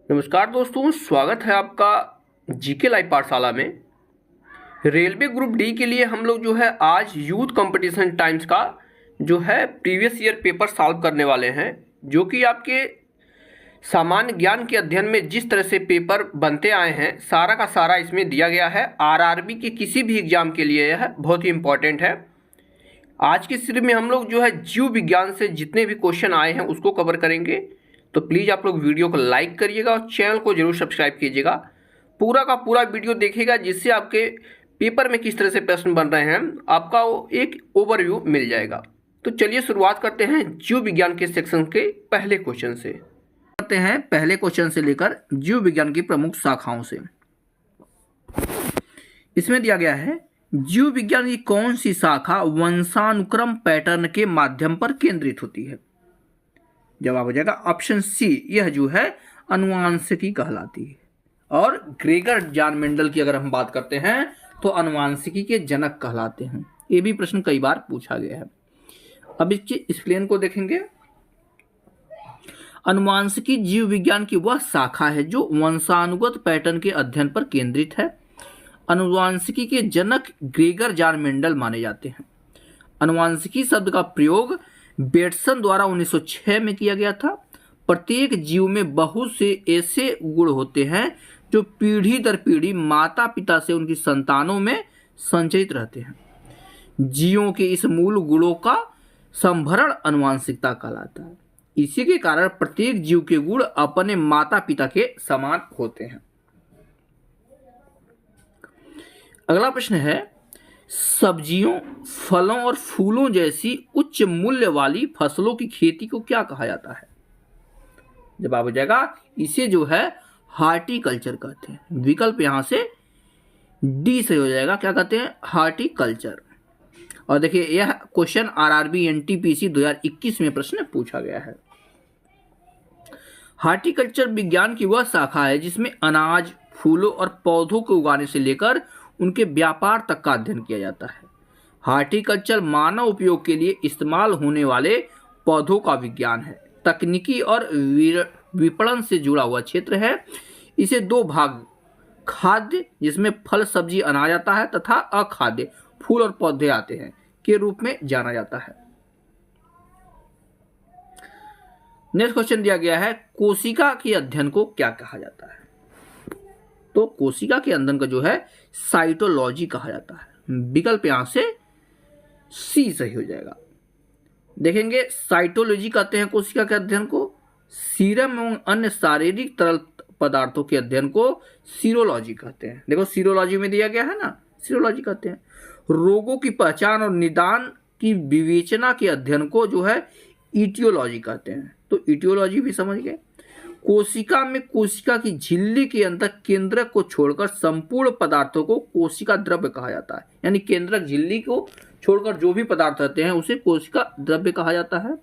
नमस्कार दोस्तों, स्वागत है आपका जीके लाइव पाठशाला में। रेलवे ग्रुप डी के लिए हम लोग जो है आज यूथ कंपटीशन टाइम्स का जो है प्रीवियस ईयर पेपर सॉल्व करने वाले हैं, जो कि आपके सामान्य ज्ञान के अध्ययन में जिस तरह से पेपर बनते आए हैं सारा का सारा इसमें दिया गया है। आरआरबी के किसी भी एग्जाम के लिए यह बहुत ही इम्पोर्टेंट है। आज की सीरीज में हम लोग जो है जीव विज्ञान से जितने भी क्वेश्चन आए हैं उसको कवर करेंगे, तो प्लीज़ आप लोग वीडियो को लाइक करिएगा और चैनल को जरूर सब्सक्राइब कीजिएगा। पूरा का पूरा वीडियो देखिएगा, जिससे आपके पेपर में किस तरह से प्रश्न बन रहे हैं आपका वो एक ओवरव्यू मिल जाएगा। तो चलिए शुरुआत करते हैं जीव विज्ञान के सेक्शन के पहले क्वेश्चन से। करते हैं पहले क्वेश्चन से लेकर जीव विज्ञान की प्रमुख शाखाओं से। इसमें दिया गया है, जीव विज्ञान की कौन सी शाखा वंशानुक्रम पैटर्न के माध्यम पर केंद्रित होती है? जवाब हो जाएगा ऑप्शन सी, यह जो है अनुवांशिकी कहलाती है। और ग्रेगर जॉन मेंडल की अगर हम बात करते हैं तो अनुवांशिकी के जनक कहलाते हैं। ये भी प्रश्न कई बार पूछा गया है। अब इसके एक्सप्लेन को देखेंगे। अनुवांशिकी जीव विज्ञान की वह शाखा है जो वंशानुगत पैटर्न के अध्ययन पर केंद्रित है। अनुवांशिकी के जनक ग्रेगर जॉन मेंडल माने जाते हैं। अनुवांशिकी शब्द का प्रयोग बेटसन द्वारा 1906 में किया गया था। प्रत्येक जीव में बहुत से ऐसे गुण होते हैं जो पीढ़ी दर पीढ़ी माता पिता से उनकी संतानों में संचयित रहते हैं। जीवों के इस मूल गुणों का संभरण अनुवांशिकता कहलाता है। इसी के कारण प्रत्येक जीव के गुण अपने माता पिता के समान होते हैं। अगला प्रश्न है, सब्जियों, फलों और फूलों जैसी उच्च मूल्य वाली फसलों की खेती को क्या कहा जाता है? जवाब हो जाएगा, इसे जो है हार्टिकल्चर कहते हैं। विकल्प यहां से डी से हो जाएगा, क्या कहते हैं? हार्टिकल्चर। और देखिए यह क्वेश्चन आरआरबी एनटीपीसी 2021 में प्रश्न पूछा गया है। हार्टिकल्चर विज्ञान की वह शाखा है जिसमें अनाज, फूलों और पौधों को उगाने से लेकर उनके व्यापार तक का अध्ययन किया जाता है। हार्टिकल्चर मानव उपयोग के लिए इस्तेमाल होने वाले पौधों का विज्ञान है। तकनीकी और विपणन से जुड़ा हुआ क्षेत्र है। इसे दो भाग, खाद्य जिसमें फल सब्जी अनाज आता है तथा अखाद्य फूल और पौधे आते हैं, के रूप में जाना जाता है। नेक्स्ट क्वेश्चन दिया गया है, कोशिका के अध्ययन को क्या कहा जाता है? तो कोशिका के अध्ययन का जो है साइटोलॉजी कहा जाता है। विकल्प यहां से सी सही हो जाएगा। देखेंगे, साइटोलॉजी कहते हैं कोशिका के अध्ययन को। सीरम एवं अन्य शारीरिक तरल पदार्थों के अध्ययन को सीरोलॉजी कहते हैं। देखो सीरोलॉजी में दिया गया है ना, सीरोलॉजी कहते हैं। रोगों की पहचान और निदान की विवेचना के अध्ययन को जो है इटियोलॉजी कहते हैं। तो इटियोलॉजी भी समझ गए। कोशिका में कोशिका की झिल्ली के अंदर केंद्रक को छोड़कर संपूर्ण पदार्थों को कोशिका द्रव्य कहा जाता है। यानी केंद्रक झिल्ली को छोड़कर जो भी पदार्थ रहते हैं उसे कोशिका द्रव्य कहा जाता है।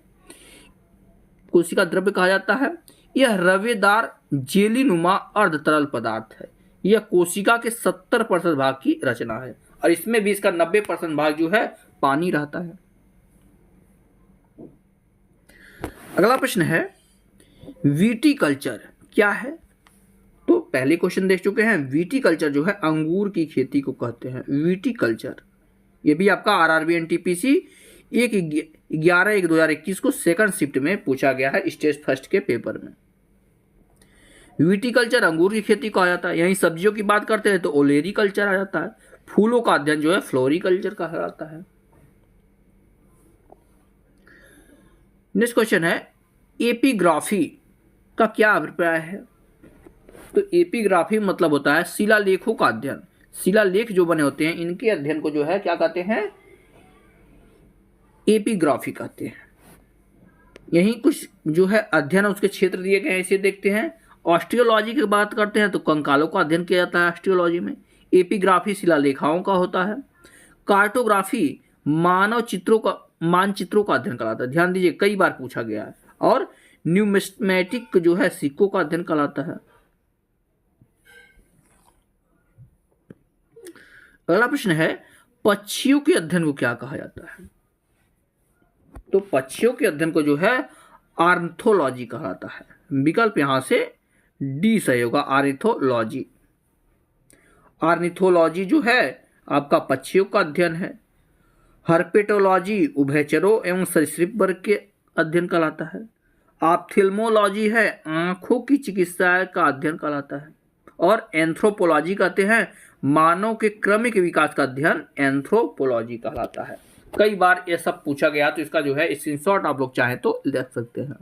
कोशिका द्रव्य कहा जाता है। यह रवेदार जेलीनुमा अर्ध तरल पदार्थ है। यह कोशिका के 70% भाग की रचना है और इसमें भी इसका 90% भाग जो है पानी रहता है। अगला प्रश्न है, विटिकल्चर क्या है? तो पहले क्वेश्चन देख चुके हैं। विटिकल्चर जो है अंगूर की खेती को कहते हैं, विटिकल्चर। ये भी आपका आरआरबी एनटीपीसी 11/1/2021 को सेकंड शिफ्ट में पूछा गया है, स्टेज फर्स्ट के पेपर में। विटिकल्चर अंगूर की खेती कहा जाता है। यहीं सब्जियों की बात करते हैं तो ओलेरीकल्चर आ जाता है। फूलों का अध्ययन जो है फ्लोरिकल्चर कहा जाता है। नेक्स्ट क्वेश्चन है, एपिग्राफी का क्या अभिप्राय है? तो एपिग्राफी मतलब होता है शिलालेखों का अध्ययन। शिलालेख जो बने होते हैं इनके अध्ययन को जो है क्या कहते हैं? एपिग्राफी कहते हैं। यही कुछ जो है अध्ययन उसके क्षेत्र दिए गए हैं, इसे देखते हैं। ऑस्टियोलॉजी की बात करते हैं तो कंकालों का अध्ययन किया जाता है ऑस्टियोलॉजी में। एपिग्राफी शिलालेखाओं का होता है। कार्टोग्राफी मानचित्रों का अध्ययन कराता है। ध्यान दीजिए, कई बार पूछा गया है। और न्यूमिस्मेटिक जो है सिक्कों का अध्ययन कहलाता है। अगला प्रश्न है, पक्षियों के अध्ययन को क्या कहा जाता है? तो पक्षियों के अध्ययन को जो है आर्थोलॉजी कहलाता है। विकल्प यहां से डी सही होगा, ऑर्निथोलॉजी। ऑर्निथोलॉजी जो है आपका पक्षियों का अध्ययन है। हर्पेटोलॉजी उभयचरों एवं सरीसृप वर्ग के अध्ययन कहलाता है। ऑप्थेल्मोलॉजी है आंखों की चिकित्सा का अध्ययन कहलाता है। और एंथ्रोपोलॉजी कहते हैं मानव के क्रमिक विकास का अध्ययन एंथ्रोपोलॉजी कहलाता है। कई बार ये सब पूछा गया तो इसका जो है स्क्रीनशॉट आप लोग चाहें तो ले सकते हैं।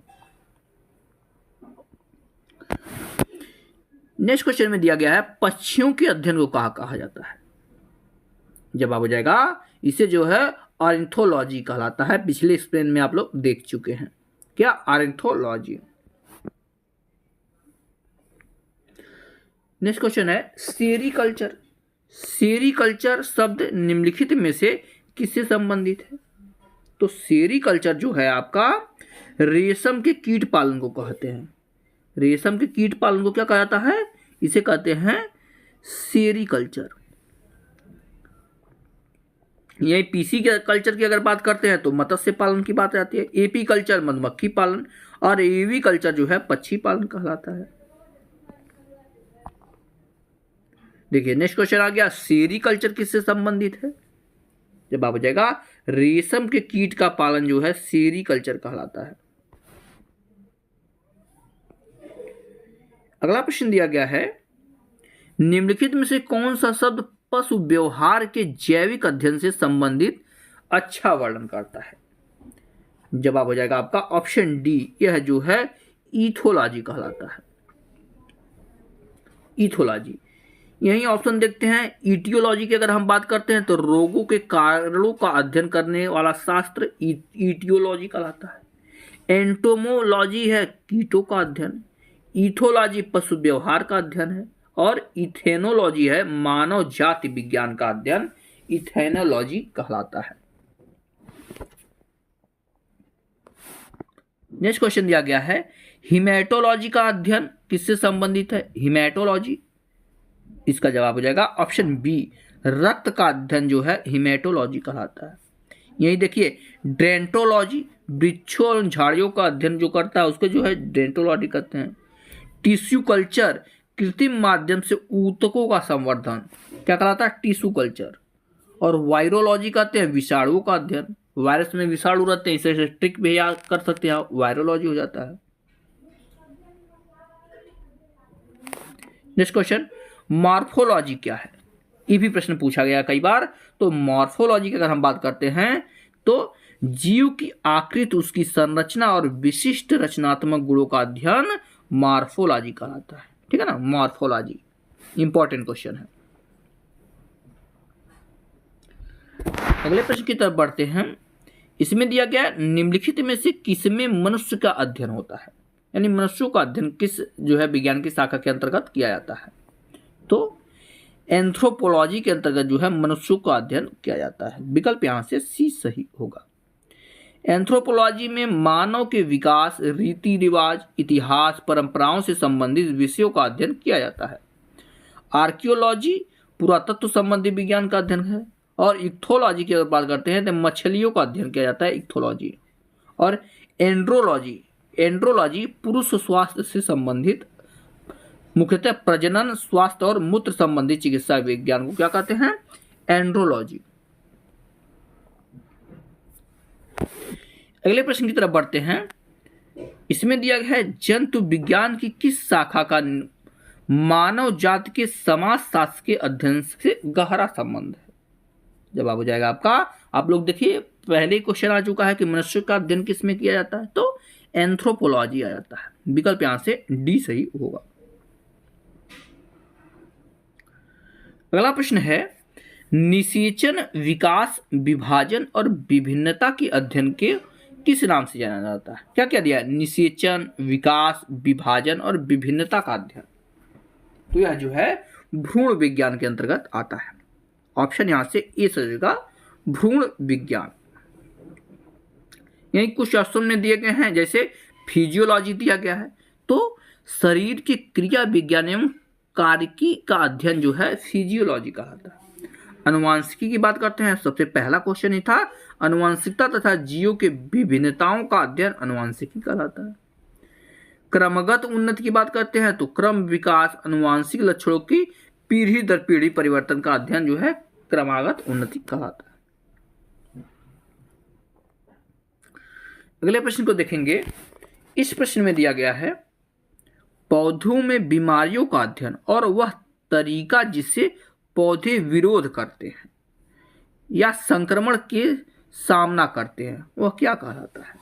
नेक्स्ट क्वेश्चन में दिया गया है पक्षियों के अध्ययन को कहा जाता है। जवाब हो जाएगा इसे जो है ऑर्निथोलॉजी कहलाता है। पिछले एक्सप्लेन में आप लोग देख चुके हैं क्या, ऑर्निथोलॉजी। नेक्स्ट क्वेश्चन है सेरीकल्चर। सेरीकल्चर शब्द निम्नलिखित में से किससे संबंधित है? तो सेरीकल्चर जो है आपका रेशम के कीट पालन को कहते हैं। रेशम के कीट पालन को क्या कहा जाता है? इसे कहते हैं सेरीकल्चर। यही पीसी के कल्चर की अगर बात करते हैं तो मत्स्य पालन की बात आती है। एपी कल्चर मधुमक्खी पालन और एवी कल्चर जो है पक्षी पालन कहलाता है। देखिए नेक्स्ट क्वेश्चन आ गया सेरीकल्चर किससे संबंधित है? जवाब हो जाएगा रेशम के कीट का पालन जो है सेरीकल्चर कहलाता है। अगला प्रश्न दिया गया है निम्नलिखित में से कौन सा शब्द पशु व्यवहार के जैविक अध्ययन से संबंधित अच्छा वर्णन करता है? जवाब हो जाएगा आपका ऑप्शन डी, यह जो है इथोलॉजी कहलाता है। इथोलॉजी। यही ऑप्शन देखते हैं ईटियोलॉजी की अगर हम बात करते हैं तो रोगों के कारणों का अध्ययन करने वाला शास्त्र ईटियोलॉजी कहलाता है। एंटोमोलॉजी है कीटों का अध्ययन। इथोलॉजी पशु व्यवहार का अध्ययन है। और इथेनोलॉजी है मानव जाति विज्ञान का अध्ययन, इथेनोलॉजी कहलाता है। नेक्स्ट क्वेश्चन दिया गया है हिमेटोलॉजी का अध्ययन किससे संबंधित है? हिमेटोलॉजी, इसका जवाब हो जाएगा ऑप्शन बी, रक्त का अध्ययन जो है हिमेटोलॉजी कहलाता है। यही देखिए डेंटोलॉजी वृक्षों और झाड़ियों का अध्ययन जो करता है उसको जो है डेंटोलॉजी कहते हैं। टिश्यू कल्चर कृत्रिम माध्यम से ऊतकों का संवर्धन क्या कहलाता है? Tissue culture. और वायरोलॉजी कहते हैं विषाणुओं का अध्ययन। वायरस में विषाणु रहते हैं, इसे ट्रिक भी याद कर सकते हैं, वायरोलॉजी हो जाता है। नेक्स्ट क्वेश्चन मॉर्फोलॉजी क्या है? ये भी प्रश्न पूछा गया कई बार। तो मॉर्फोलॉजी की अगर हम बात करते हैं तो जीव की आकृति, उसकी संरचना और विशिष्ट रचनात्मक गुणों का अध्ययन मॉर्फोलॉजी कहलाता है। ठीक है ना, मॉर्फोलॉजी इंपॉर्टेंट क्वेश्चन है। अगले प्रश्न की तरफ बढ़ते हैं। इसमें दिया गया निम्नलिखित में से किसमें मनुष्य का अध्ययन होता है? यानी मनुष्यों का अध्ययन किस जो है विज्ञान की शाखा के अंतर्गत किया जाता है? तो एंथ्रोपोलॉजी के अंतर्गत जो है मनुष्यों का अध्ययन किया जाता है। विकल्प यहां से सी सही होगा। एंथ्रोपोलॉजी में मानव के विकास, रीति रिवाज, इतिहास, परंपराओं से संबंधित विषयों का अध्ययन किया जाता है। आर्कियोलॉजी पुरातत्व संबंधी विज्ञान का अध्ययन है। और इक्थोलॉजी की अगर बात करते हैं तो मछलियों का अध्ययन किया जाता है, इक्थोलॉजी। और एंड्रोलॉजी पुरुष स्वास्थ्य से संबंधित मुख्यतः प्रजनन, स्वास्थ्य और मूत्र संबंधी चिकित्सा विज्ञान को क्या कहते हैं? एंड्रोलॉजी। अगले प्रश्न की तरफ बढ़ते हैं। इसमें दिया गया है जंतु विज्ञान की किस शाखा का मानव जाति के समाज शास्त्र के अध्ययन से गहरा संबंध है? जवाब हो जाएगा आपका, आप लोग देखिए पहले क्वेश्चन आ चुका है कि मनुष्य का अध्ययन किस में किया जाता है, तो एंथ्रोपोलॉजी आ जाता है। विकल्प यहां से डी सही होगा। अगला प्रश्न है निषेचन, विकास, विभाजन और विभिन्नता के अध्ययन के किस नाम से जाना जाता है? क्या क्या दिया है? निषेचन, विकास, विभाजन और विभिन्नता का अध्ययन। तो यह जो है भ्रूण विज्ञान के अंतर्गत आता है। ऑप्शन यहां से ए सजेगा, भ्रूण विज्ञान। यही कुछ ऑप्शन में दिए गए हैं, जैसे फिजियोलॉजी दिया गया है तो शरीर की क्रिया विज्ञान एवं कार्यकी का अध्ययन जो है फिजियोलॉजी कहलाता है। अनुवांशिकी की बात करते हैं, सबसे पहला क्वेश्चन ही था अनुवांशिकता तथा जीवों के विभिन्नताओं का अध्ययन अनुवांशिकी कहलाता है। क्रमगत उन्नति की बात करते हैं तो क्रम विकास अनुवांशिक लक्षणों की पीढ़ी दर पीढ़ी परिवर्तन का अध्ययन जो है क्रमागत उन्नति कहलाता है। अगले प्रश्न को देखेंगे। इस प्रश्न में दिया गया है पौधों में बीमारियों का अध्ययन और वह तरीका जिससे पौधे विरोध करते हैं या संक्रमण के सामना करते हैं वह क्या कहलाता है।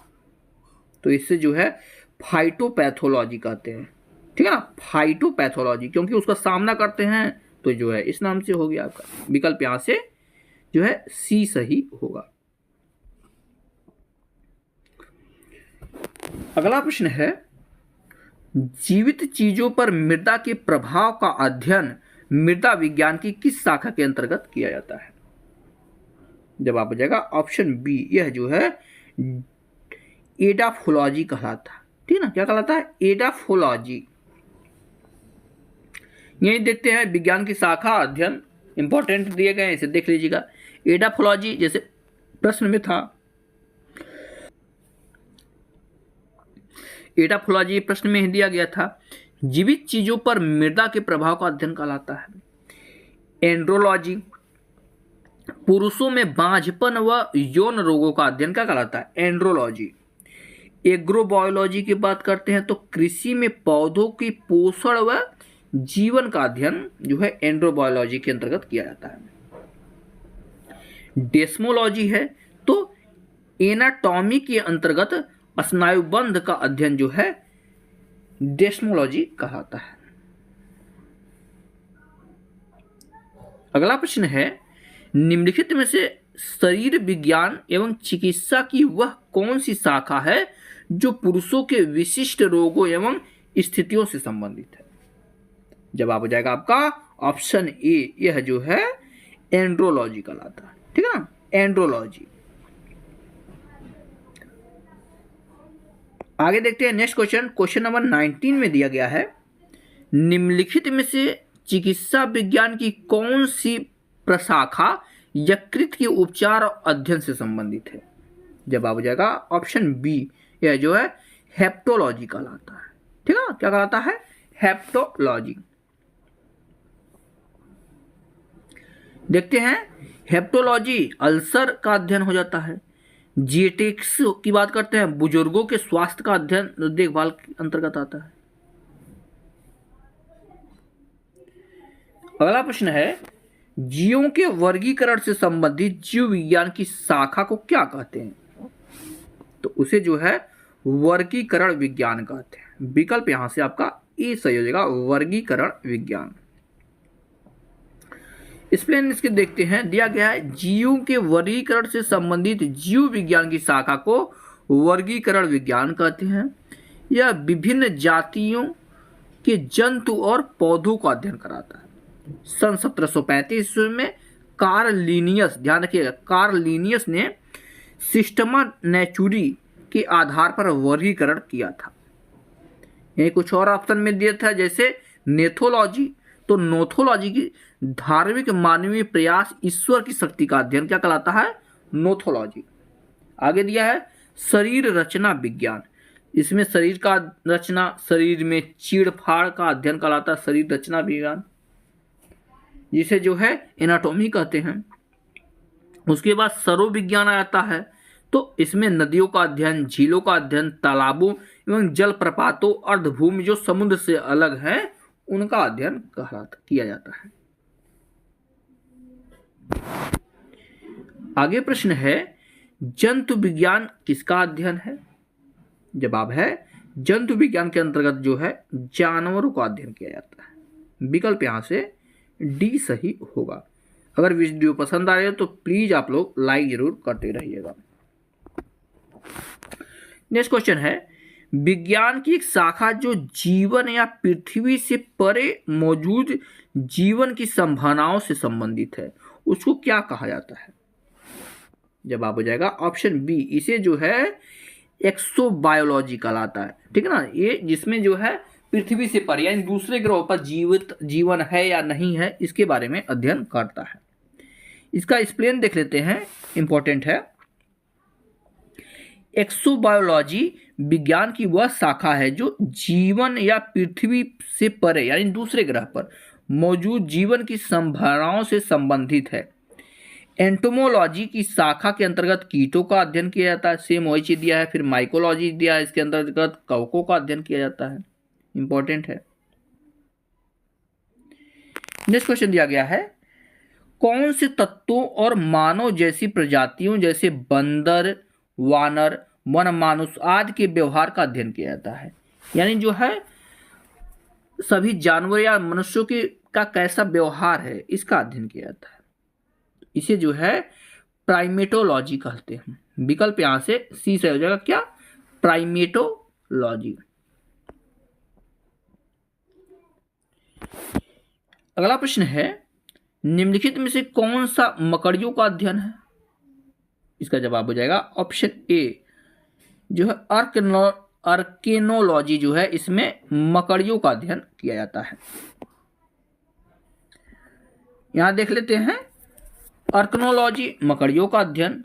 तो इससे जो है फाइटोपैथोलॉजी कहते हैं, ठीक है ना, फाइटोपैथोलॉजी, क्योंकि उसका सामना करते हैं तो जो है इस नाम से हो गया आपका। विकल्प यहां से जो है सी सही होगा। अगला प्रश्न है जीवित चीजों पर मृदा के प्रभाव का अध्ययन मृदा विज्ञान की किस शाखा के अंतर्गत किया जाता है। जवाब हो जाएगा ऑप्शन बी, यह जो है एडाफोलॉजी कहलाता है, ठीक है ना। क्या कहलाता है? एडाफोलॉजी। यही देखते हैं विज्ञान की शाखा अध्ययन, इंपॉर्टेंट दिए गए हैं, इसे देख लीजिएगा। एडाफोलॉजी जैसे प्रश्न में था, एडाफोलॉजी प्रश्न में दिया गया था जीवित चीजों पर मृदा के प्रभाव का अध्ययन कहलाता है। एंड्रोलॉजी पुरुषों में बांझपन व यौन रोगों का अध्ययन क्या कहलाता है? एंड्रोलॉजी। एग्रोबायोलॉजी की बात करते हैं तो कृषि में पौधों की पोषण व जीवन का अध्ययन जो है एंड्रोबायोलॉजी के अंतर्गत किया जाता है। डेस्मोलॉजी है तो एनाटॉमी के अंतर्गत स्नायुबंध का अध्ययन जो है डेस्मोलॉजी कहलाता है। अगला प्रश्न है निम्नलिखित में से शरीर विज्ञान एवं चिकित्सा की वह कौन सी शाखा है जो पुरुषों के विशिष्ट रोगों एवं स्थितियों से संबंधित है। जवाब हो जाएगा आपका ऑप्शन ए, यह जो है एंड्रोलॉजी कहलाता है, ठीक है ना, एंड्रोलॉजी। आगे देखते हैं नेक्स्ट क्वेश्चन। क्वेश्चन नंबर 19 में दिया गया है निम्नलिखित में से चिकित्सा विज्ञान की कौन सी प्रशाखा यकृत के उपचार और अध्ययन से संबंधित है। जवाब हो जाएगा ऑप्शन बी, यह जो है हेप्टोलॉजी कहलाता है, ठीक है ना। क्या कहलाता है? हेप्टोलॉजी। देखते हैं हेप्टोलॉजी अल्सर का अध्ययन हो जाता है। जीएटिक्स की बात करते हैं बुजुर्गों के स्वास्थ्य का अध्ययन देखभाल के अंतर्गत आता है। अगला प्रश्न है जीवों के वर्गीकरण से संबंधित जीव विज्ञान की शाखा को क्या कहते हैं। तो उसे जो है वर्गीकरण विज्ञान कहते हैं। विकल्प यहां से आपका ए सही हो जाएगा, वर्गीकरण विज्ञान। एक्सप्लेन इसके देखते हैं। दिया गया है जीवों के वर्गीकरण से संबंधित जीव विज्ञान की शाखा को वर्गीकरण विज्ञान कहते हैं। यह विभिन्न जातियों के जंतु और पौधों का अध्ययन कराता है। सन 1735 ईस्वी में कार्ल लिनियस, ध्यान रखिएगा, कार्ल लिनियस ने सिस्टमा नेचुरी के आधार पर वर्गीकरण किया था। यही कुछ और ऑप्शन में दिया था जैसे नेथोलॉजी, तो नोथोलॉजी की धार्मिक मानवीय प्रयास ईश्वर की शक्ति का अध्ययन क्या कहलाता है? नोथोलॉजी। आगे दिया है शरीर रचना विज्ञान, इसमें शरीर का रचना, शरीर में चीड़-फाड़ का अध्ययन कहलाता है शरीर रचना विज्ञान, जिसे जो है एनाटॉमी कहते हैं। उसके बाद सरोविज्ञान आता है, तो इसमें नदियों का अध्ययन, झीलों का अध्ययन, तालाबों एवं जलप्रपातों, अर्धभूमि जो समुद्र से अलग हैं उनका अध्ययन किया जाता है। आगे प्रश्न है जंतु विज्ञान किसका अध्ययन है। जवाब है जंतु विज्ञान के अंतर्गत जो है जानवरों का अध्ययन किया जाता है। विकल्प यहां से डी सही होगा। अगर वीडियो पसंद आ रही है तो प्लीज आप लोग लाइक जरूर करते रहिएगा। नेक्स्ट क्वेश्चन है विज्ञान की एक शाखा जो जीवन या पृथ्वी से परे मौजूद जीवन की संभावनाओं से संबंधित है, उसको क्या कहा जाता है। जवाब हो जाएगा ऑप्शन बी, इसे जो है एक्सोबायोलॉजी कहलाता है, ठीक है ना। ये जिसमें जो है पृथ्वी से परे यानी दूसरे ग्रहों पर जीवन है या नहीं है इसके बारे में अध्ययन करता है। इसका एक्सप्लेन देख लेते हैं, इंपॉर्टेंट है। एक्सोबायोलॉजी विज्ञान की वह शाखा है जो जीवन या पृथ्वी से परे यानी दूसरे ग्रह पर मौजूद जीवन की संभावनाओं से संबंधित है। एंटोमोलॉजी की शाखा के अंतर्गत कीटों का अध्ययन किया जाता है, सेम वही चीज दिया है। फिर माइकोलॉजी दिया है, इसके अंतर्गत कवकों का अध्ययन किया जाता है, इंपॉर्टेंट है। नेक्स्ट क्वेश्चन दिया गया है, कौन से तत्वों और मानव जैसी प्रजातियों जैसे बंदर, वानर, वन मानुष आदि के व्यवहार का अध्ययन किया जाता है। यानी जो है सभी जानवर या मनुष्यों के का कैसा व्यवहार है इसका अध्ययन किया जाता है। इसे जो है प्राइमेटोलॉजी कहते हैं। विकल्प यहां से सी से हो जाएगा क्या, प्राइमेटोलॉजी। अगला प्रश्न है, निम्नलिखित में से कौन सा मकड़ियों का अध्ययन है? इसका जवाब हो जाएगा ऑप्शन ए जो है आर्केनोलॉजी जो है इसमें मकड़ियों का अध्ययन किया जाता है। यहां देख लेते हैं, आर्केनोलॉजी मकड़ियों का अध्ययन,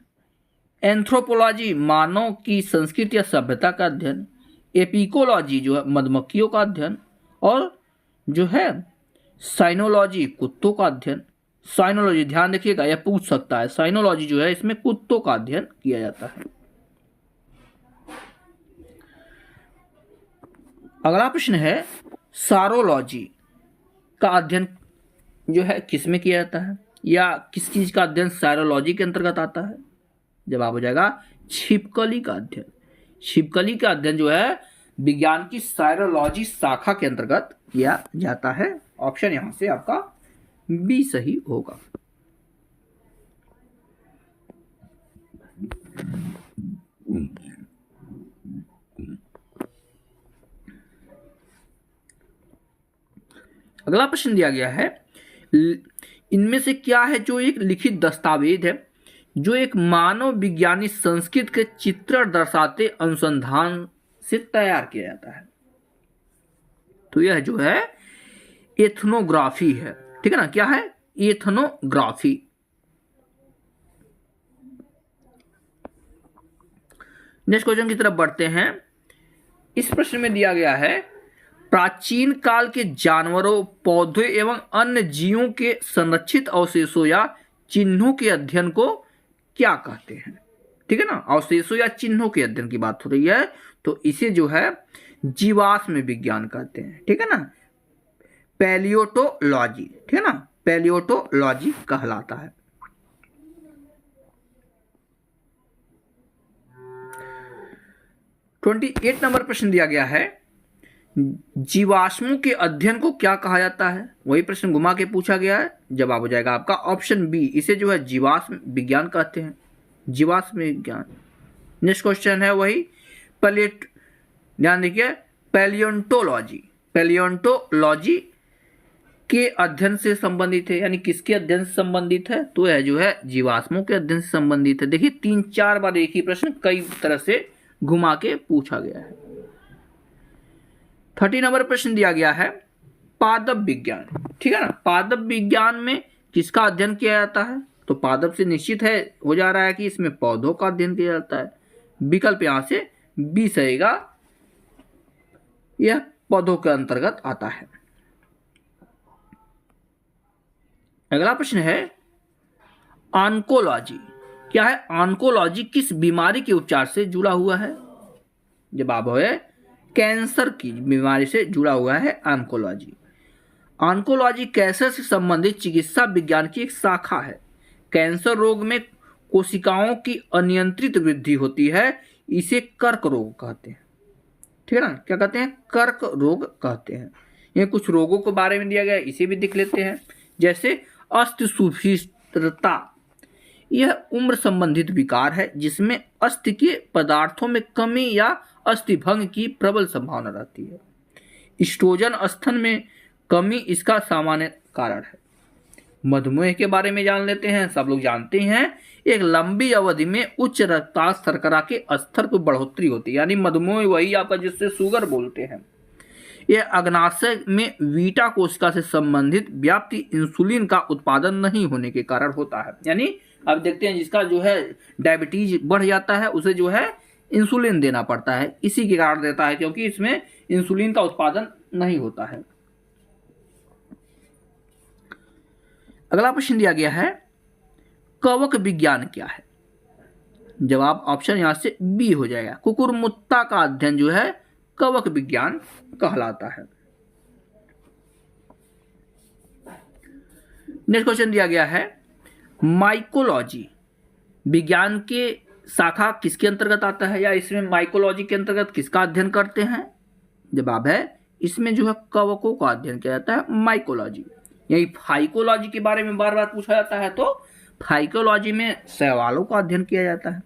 एंथ्रोपोलॉजी मानव की संस्कृति या सभ्यता का अध्ययन, एपिकोलॉजी जो है मधुमक्खियों का अध्ययन, और जो है साइनोलॉजी कुत्तों का अध्ययन। साइनोलॉजी ध्यान रखिएगा, यह पूछ सकता है, साइनोलॉजी जो है इसमें कुत्तों का अध्ययन किया जाता है। अगला प्रश्न है, सारोलॉजी का अध्ययन जो है किसमें किया जाता है, या किस चीज का अध्ययन सारोलॉजी के अंतर्गत आता है? जवाब हो जाएगा छिपकली का अध्ययन। छिपकली का अध्ययन जो है विज्ञान की सारोलॉजी शाखा के अंतर्गत किया जाता है। ऑप्शन यहां से आपका बी सही होगा। अगला प्रश्न दिया गया है, इनमें से क्या है जो एक लिखित दस्तावेज है जो एक मानव विज्ञानी संस्कृत के चित्रण दर्शाते अनुसंधान से तैयार किया जाता है? तो यह जो है एथनोग्राफी है, ठीक है ना। क्या है? एथनोग्राफी। नेक्स्ट क्वेश्चन की तरफ बढ़ते हैं। इस प्रश्न में दिया गया है, प्राचीन काल के जानवरों, पौधों एवं अन्य जीवों के संरक्षित अवशेषों या चिन्हों के अध्ययन को क्या कहते हैं? ठीक है ना, अवशेषों या चिन्हों के अध्ययन की बात हो रही है, तो इसे जो है जीवाश्म विज्ञान कहते हैं, ठीक है ना, पैलियोटोलॉजी, ठीक है ना, पैलियोटोलॉजी कहलाता है। ट्वेंटी 28 नंबर प्रश्न दिया गया है, जीवाश्मों के अध्ययन को क्या कहा जाता है? वही प्रश्न घुमा के पूछा गया है। जवाब हो जाएगा आपका ऑप्शन बी, इसे जो है जीवाश्म विज्ञान कहते हैं, जीवाश्म विज्ञान। नेक्स्ट क्वेश्चन है वही ध्यान देखिए, पैलियोंटोलॉजी। पैलियोंटोलॉजी के अध्ययन से संबंधित है, यानी किसके अध्ययन से संबंधित है? तो यह जो है जीवाश्मों के अध्ययन से संबंधित है। देखिए 3-4 बार एक ही प्रश्न कई तरह से घुमा के पूछा गया है। 30 नंबर प्रश्न दिया गया है, पादप विज्ञान, ठीक है ना। पादप विज्ञान में किसका अध्ययन किया जाता है? तो पादप से निश्चित है हो जा रहा है कि इसमें पौधों का अध्ययन किया जाता है। विकल्प यहां से बी सहीगा, यह पौधों के अंतर्गत आता है। अगला प्रश्न है, ऑन्कोलॉजी। क्या है? ऑन्कोलॉजी किस बीमारी के उपचार से जुड़ा हुआ है? जवाब है कैंसर की बीमारी से जुड़ा हुआ है ऑन्कोलॉजी। ऑन्कोलॉजी कैंसर से संबंधित चिकित्सा विज्ञान की एक शाखा है। कैंसर रोग में कोशिकाओं की अनियंत्रित वृद्धि होती है, इसे कर्क रोग कहते हैं, ठीक है ना। क्या कहते हैं? कर्क रोग कहते हैं। ये कुछ रोगों के बारे में दिया गया है, इसे भी देख लेते हैं। जैसे अस्थिसुभित्रता, यह उम्र संबंधित विकार है जिसमें अस्थि के पदार्थों में कमी या अस्थि भंग की प्रबल संभावना रहती है। ईस्ट्रोजन स्तन में कमी इसका सामान्य कारण है। मधुमेह के बारे में जान लेते हैं। सब लोग जानते हैं, एक लंबी अवधि में उच्च रक्तचाप शर्करा के स्तर पर बढ़ोतरी होती है, यानी मधुमेह वही आपका जिससे शुगर बोलते हैं। यह अग्नाशय में बीटा कोशिका से संबंधित व्याप्ति इंसुलिन का उत्पादन नहीं होने के कारण होता है। यानी अब देखते हैं जिसका जो है डायबिटीज बढ़ जाता है उसे जो है इंसुलिन देना पड़ता है, इसी के कारण देता है क्योंकि इसमें इंसुलिन का उत्पादन नहीं होता है। अगला प्रश्न दिया गया है, कवक विज्ञान क्या है? जवाब ऑप्शन यहां से बी हो जाएगा। कुकुरमुत्ता का अध्ययन जो है कवक विज्ञान कहलाता है। नेक्स्ट क्वेश्चन दिया गया है, माइकोलॉजी विज्ञान के शाखा किसके अंतर्गत आता है, या इसमें माइकोलॉजी के अंतर्गत किसका अध्ययन करते हैं? जवाब है इसमें जो है कवकों का अध्ययन किया जाता है, माइकोलॉजी। यही फाइकोलॉजी के बारे में बार बार पूछा जाता है, तो फाइकोलॉजी में शैवालों का अध्ययन किया जाता है।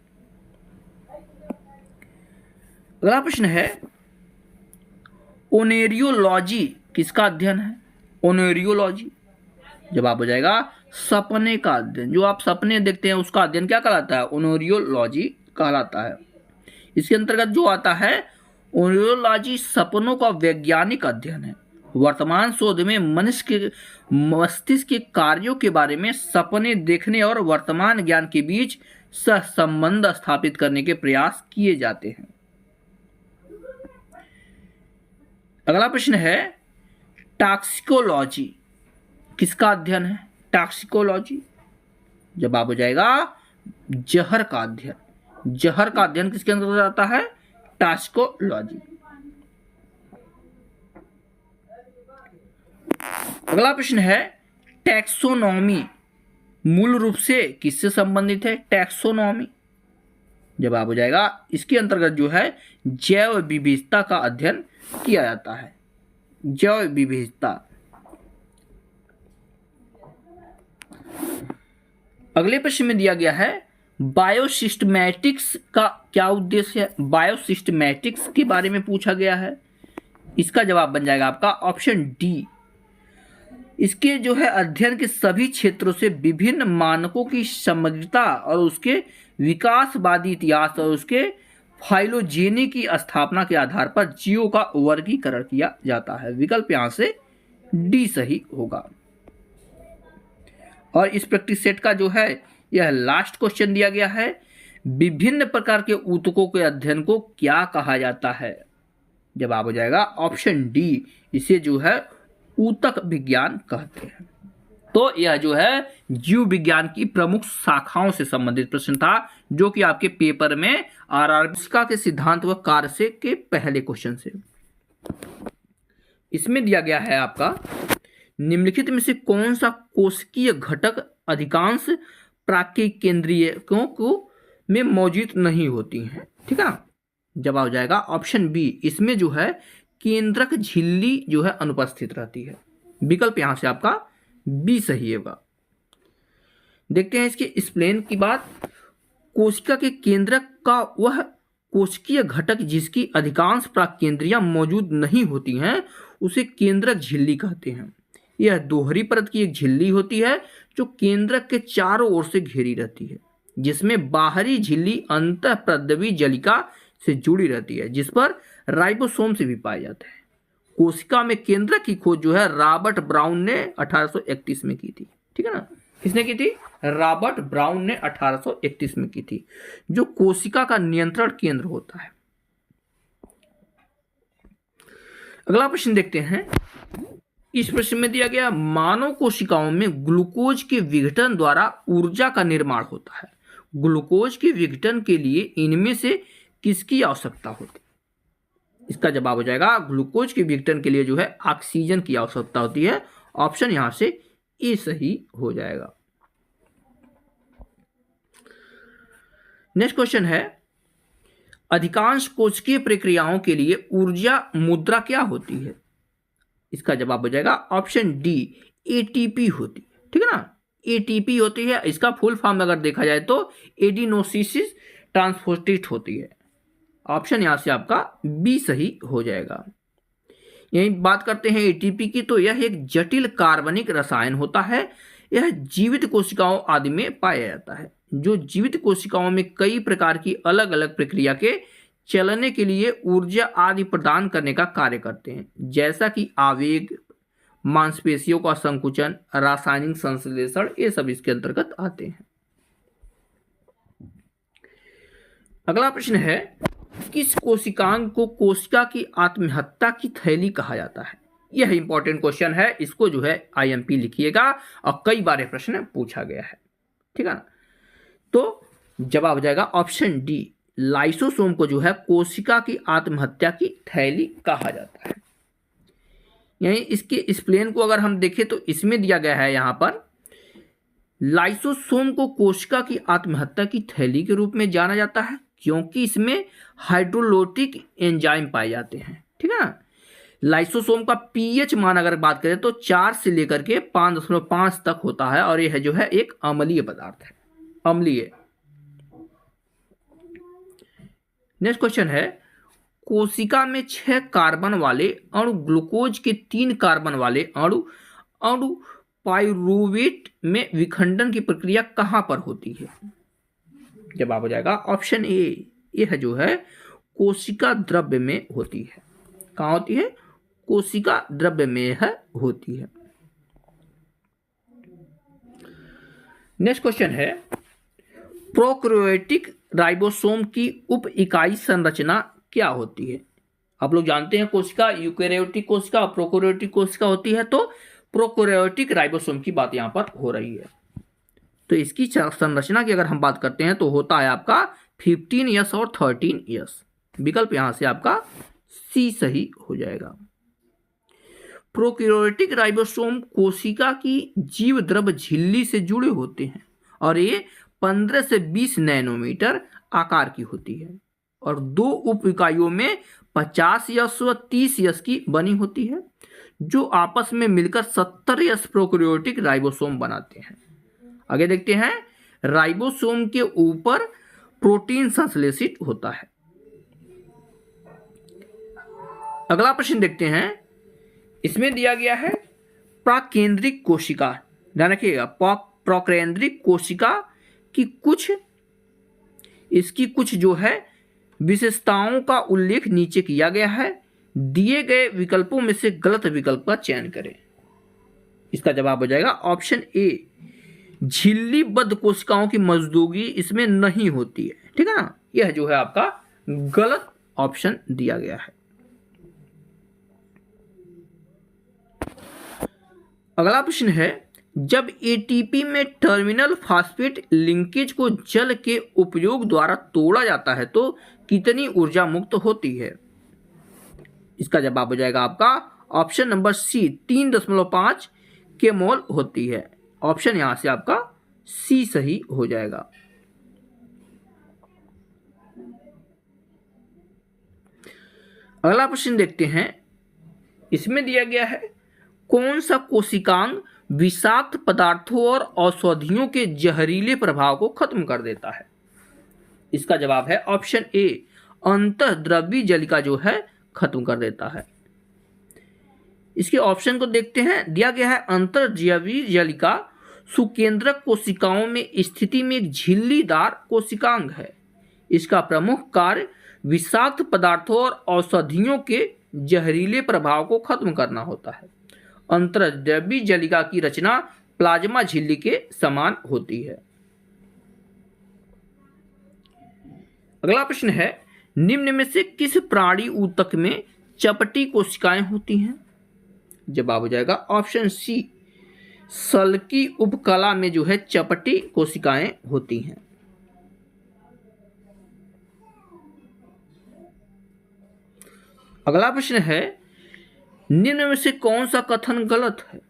अगला प्रश्न है, ओनेरियोलॉजी किसका अध्ययन है? ओनेरियोलॉजी जवाब हो जाएगा सपने का अध्ययन। जो आप सपने देखते हैं उसका अध्ययन क्या कहलाता है? ओनेरियोलॉजी कहलाता है। इसके अंतर्गत जो आता है ओनेरियोलॉजी सपनों का वैज्ञानिक अध्ययन है। वर्तमान शोध में मनुष्य के मस्तिष्क के कार्यों के बारे में सपने देखने और वर्तमान ज्ञान के बीच सहसंबंध स्थापित करने के प्रयास किए जाते हैं। अगला प्रश्न है, टॉक्सिकोलॉजी किसका अध्ययन है? टॉक्सिकोलॉजी जवाब हो जाएगा जहर का अध्ययन। जहर का अध्ययन किसके अंतर्गत आता है? टॉक्सिकोलॉजी। अगला प्रश्न है, टैक्सोनॉमी मूल रूप से किससे संबंधित है? टैक्सोनॉमी जवाब हो जाएगा इसके अंतर्गत जो है जैव विविधता का अध्ययन किया जाता है। जैव विविधता। अगले प्रश्न में दिया गया है, बायोसिस्टमैटिक्स का क्या उद्देश्य है? बायोसिस्टमैटिक्स के बारे में पूछा गया है। इसका जवाब बन जाएगा आपका ऑप्शन डी। इसके जो है अध्ययन के सभी क्षेत्रों से विभिन्न मानकों की समग्रता और उसके विकासवादी इतिहास और उसके फाइलोजेनी की स्थापना के आधार पर जीवों का वर्गीकरण किया जाता है। विकल्प यहां से डी सही होगा। और इस प्रैक्टिस सेट का जो है यह लास्ट क्वेश्चन दिया गया है, विभिन्न प्रकार के ऊतकों के अध्ययन को क्या कहा जाता है? जवाब हो जाएगा ऑप्शन डी, इसे जो है ऊतक विज्ञान कहते हैं। तो यह जो है जीव विज्ञान की प्रमुख शाखाओं से संबंधित प्रश्न था, जो कि आपके पेपर में आरआरबी के सिद्धांत व कार्य से के पहले क्वेश्चन से। इसमें दिया गया है आपका, निम्नलिखित में से कौन सा कोशिकीय घटक अधिकांश प्राकृतिक केंद्रीयकों को में मौजूद नहीं होती हैं? ठीक है ना, जवाब हो जाएगा ऑप्शन बी। इसमें जो है केंद्रक झिल्ली जो है अनुपस्थित रहती है। विकल्प यहां से आपका बी सही होगा। देखते हैं इसके एक्सप्लेन की बात। कोशिका के केंद्रक का वह कोशिकीय घटक जिसकी अधिकांश प्राकेंद्रियां मौजूद नहीं होती हैं उसे केंद्रक झिल्ली कहते हैं। यह दोहरी परत की एक झिल्ली होती है जो केंद्रक के चारों ओर से घेरी रहती है, जिसमें बाहरी झिल्ली अंतःप्रद्रवी जलिका से जुड़ी रहती है, जिस पर राइबोसोम से भी पाया जाता है। कोशिका में केंद्रक की खोज जो है रॉबर्ट ब्राउन ने 1831 में की थी। ठीक है ना, किसने की थी? रॉबर्ट ब्राउन ने 1831 में की थी, जो कोशिका का नियंत्रण केंद्र होता है। अगला प्रश्न देखते हैं। इस प्रश्न में दिया गया, मानव कोशिकाओं में ग्लूकोज के विघटन द्वारा ऊर्जा का निर्माण होता है। ग्लूकोज के विघटन के लिए इनमें से किसकी आवश्यकता होती है? इसका जवाब हो जाएगा ग्लूकोज के विघटन के लिए जो है ऑक्सीजन की आवश्यकता होती है। ऑप्शन यहां से ए सही हो जाएगा। नेक्स्ट क्वेश्चन है, अधिकांश कोशिकीय प्रक्रियाओं के लिए ऊर्जा मुद्रा क्या होती है? इसका जवाब हो जाएगा ऑप्शन डी, एटीपी होती है। ठीक है ना, एटीपी होती है। इसका फुल फॉर्म अगर देखा जाए तो एडिनोसिस ट्रांसफॉस्फेट होती है। ऑप्शन यहां से आपका बी सही हो जाएगा। यही बात करते हैं एटीपी की, तो यह एक जटिल कार्बनिक रसायन होता है। यह जीवित कोशिकाओं आदि में पाया जाता है, जो जीवित कोशिकाओं में कई प्रकार की अलग अलग प्रक्रिया के चलने के लिए ऊर्जा आदि प्रदान करने का कार्य करते हैं, जैसा कि आवेग, मांसपेशियों का संकुचन, रासायनिक संश्लेषण, ये सब इसके अंतर्गत आते हैं। अगला प्रश्न है, किस कोशिकांग को कोशिका की आत्महत्या की थैली कहा जाता है? यह इंपॉर्टेंट क्वेश्चन है, इसको जो है आईएमपी लिखिएगा और कई बार प्रश्न पूछा गया है, ठीक है ना। तो जवाब हो जाएगा ऑप्शन डी, लाइसोसोम को जो है कोशिका की आत्महत्या की थैली कहा जाता है। यानी इसके एक्सप्लेन को अगर हम देखें तो इसमें दिया गया है यहां पर, लाइसोसोम को कोशिका की आत्महत्या की थैली के रूप में जाना जाता है क्योंकि इसमें हाइड्रोलाइटिक एंजाइम पाए जाते हैं, ठीक है ना। लाइसोसोम का पीएच मान अगर बात करें तो 4 से लेकर के 5.5 तक होता है और यह जो है एक अम्लीय पदार्थ है, अम्लीय। नेक्स्ट क्वेश्चन है, कोशिका में 6 कार्बन वाले अणु ग्लूकोज के 3 कार्बन वाले अणु अणु पाइरूवेट में विखंडन की प्रक्रिया कहां पर होती है? जवाब हो जाएगा ऑप्शन ए, यह जो है कोशिका द्रव्य में होती है। कहां होती है? कोशिका द्रव्य में है होती है। नेक्स्ट क्वेश्चन है, प्रोकैरियोटिक राइबोसोम की उप इकाई संरचना क्या होती है? आप लोग जानते हैं कोशिका यूकैरियोटिक कोशिका और प्रोकैरियोटिक कोशिका होती है, तो प्रोकैरियोटिक राइबोसोम की बात यहां पर हो रही है। तो इसकी संरचना की अगर हम बात करते हैं तो होता है आपका 15S और 13S। विकल्प यहां से आपका सी सही हो जाएगा। प्रोकैरियोटिक राइबोसोम कोशिका की जीव द्रव्य झिल्ली से जुड़े होते हैं और ये 15 से 20 नैनोमीटर आकार की होती है और 2 उप इकाइयों में 50S व 30S की बनी होती है जो आपस में मिलकर 70S प्रोकैरियोटिक राइबोसोम बनाते हैं। आगे देखते हैं, राइबोसोम के ऊपर प्रोटीन संश्लेषित होता है। अगला प्रश्न देखते हैं, इसमें दिया गया है प्राकेंद्रिक कोशिका, ध्यान रखिएगा, प्राकेंद्रिक कोशिका की इसकी कुछ जो है विशेषताओं का उल्लेख नीचे किया गया है। दिए गए विकल्पों में से गलत विकल्प का चयन करें। इसका जवाब हो जाएगा ऑप्शन ए, झिल्लीबद्ध कोशिकाओं की मौजूदगी इसमें नहीं होती है, ठीक है ना। यह जो है आपका गलत ऑप्शन दिया गया है। अगला प्रश्न है, जब एटीपी में टर्मिनल फास्फेट लिंकेज को जल के उपयोग द्वारा तोड़ा जाता है तो कितनी ऊर्जा मुक्त होती है? इसका जवाब हो जाएगा आपका ऑप्शन नंबर सी, 3.5 के मोल होती है। ऑप्शन यहां से आपका सी सही हो जाएगा। अगला प्रश्न देखते हैं, इसमें दिया गया है कौन सा कोशिकांग विषाक्त पदार्थों और औषधियों के जहरीले प्रभाव को खत्म कर देता है? इसका जवाब है ऑप्शन ए, अंतःद्रवी जलिका जो है खत्म कर देता है। इसके ऑप्शन को देखते हैं, दिया गया है अंतःद्रवी जलिका सुकेंद्रक कोशिकाओं में स्थिति में एक झिल्लीदार कोशिकांग है। इसका प्रमुख कार्य विषाक्त पदार्थों और औषधियों के जहरीले प्रभाव को खत्म करना होता है। अंतःद्रवी जलिका की रचना प्लाज्मा झिल्ली के समान होती है। अगला प्रश्न है, निम्न में से किस प्राणी ऊतक में चपटी कोशिकाएं होती हैं? जवाब हो जाएगा ऑप्शन सी, सल्की उपकला में जो है चपटी कोशिकाएं होती हैं। अगला प्रश्न है, निम्न में से कौन सा कथन गलत है?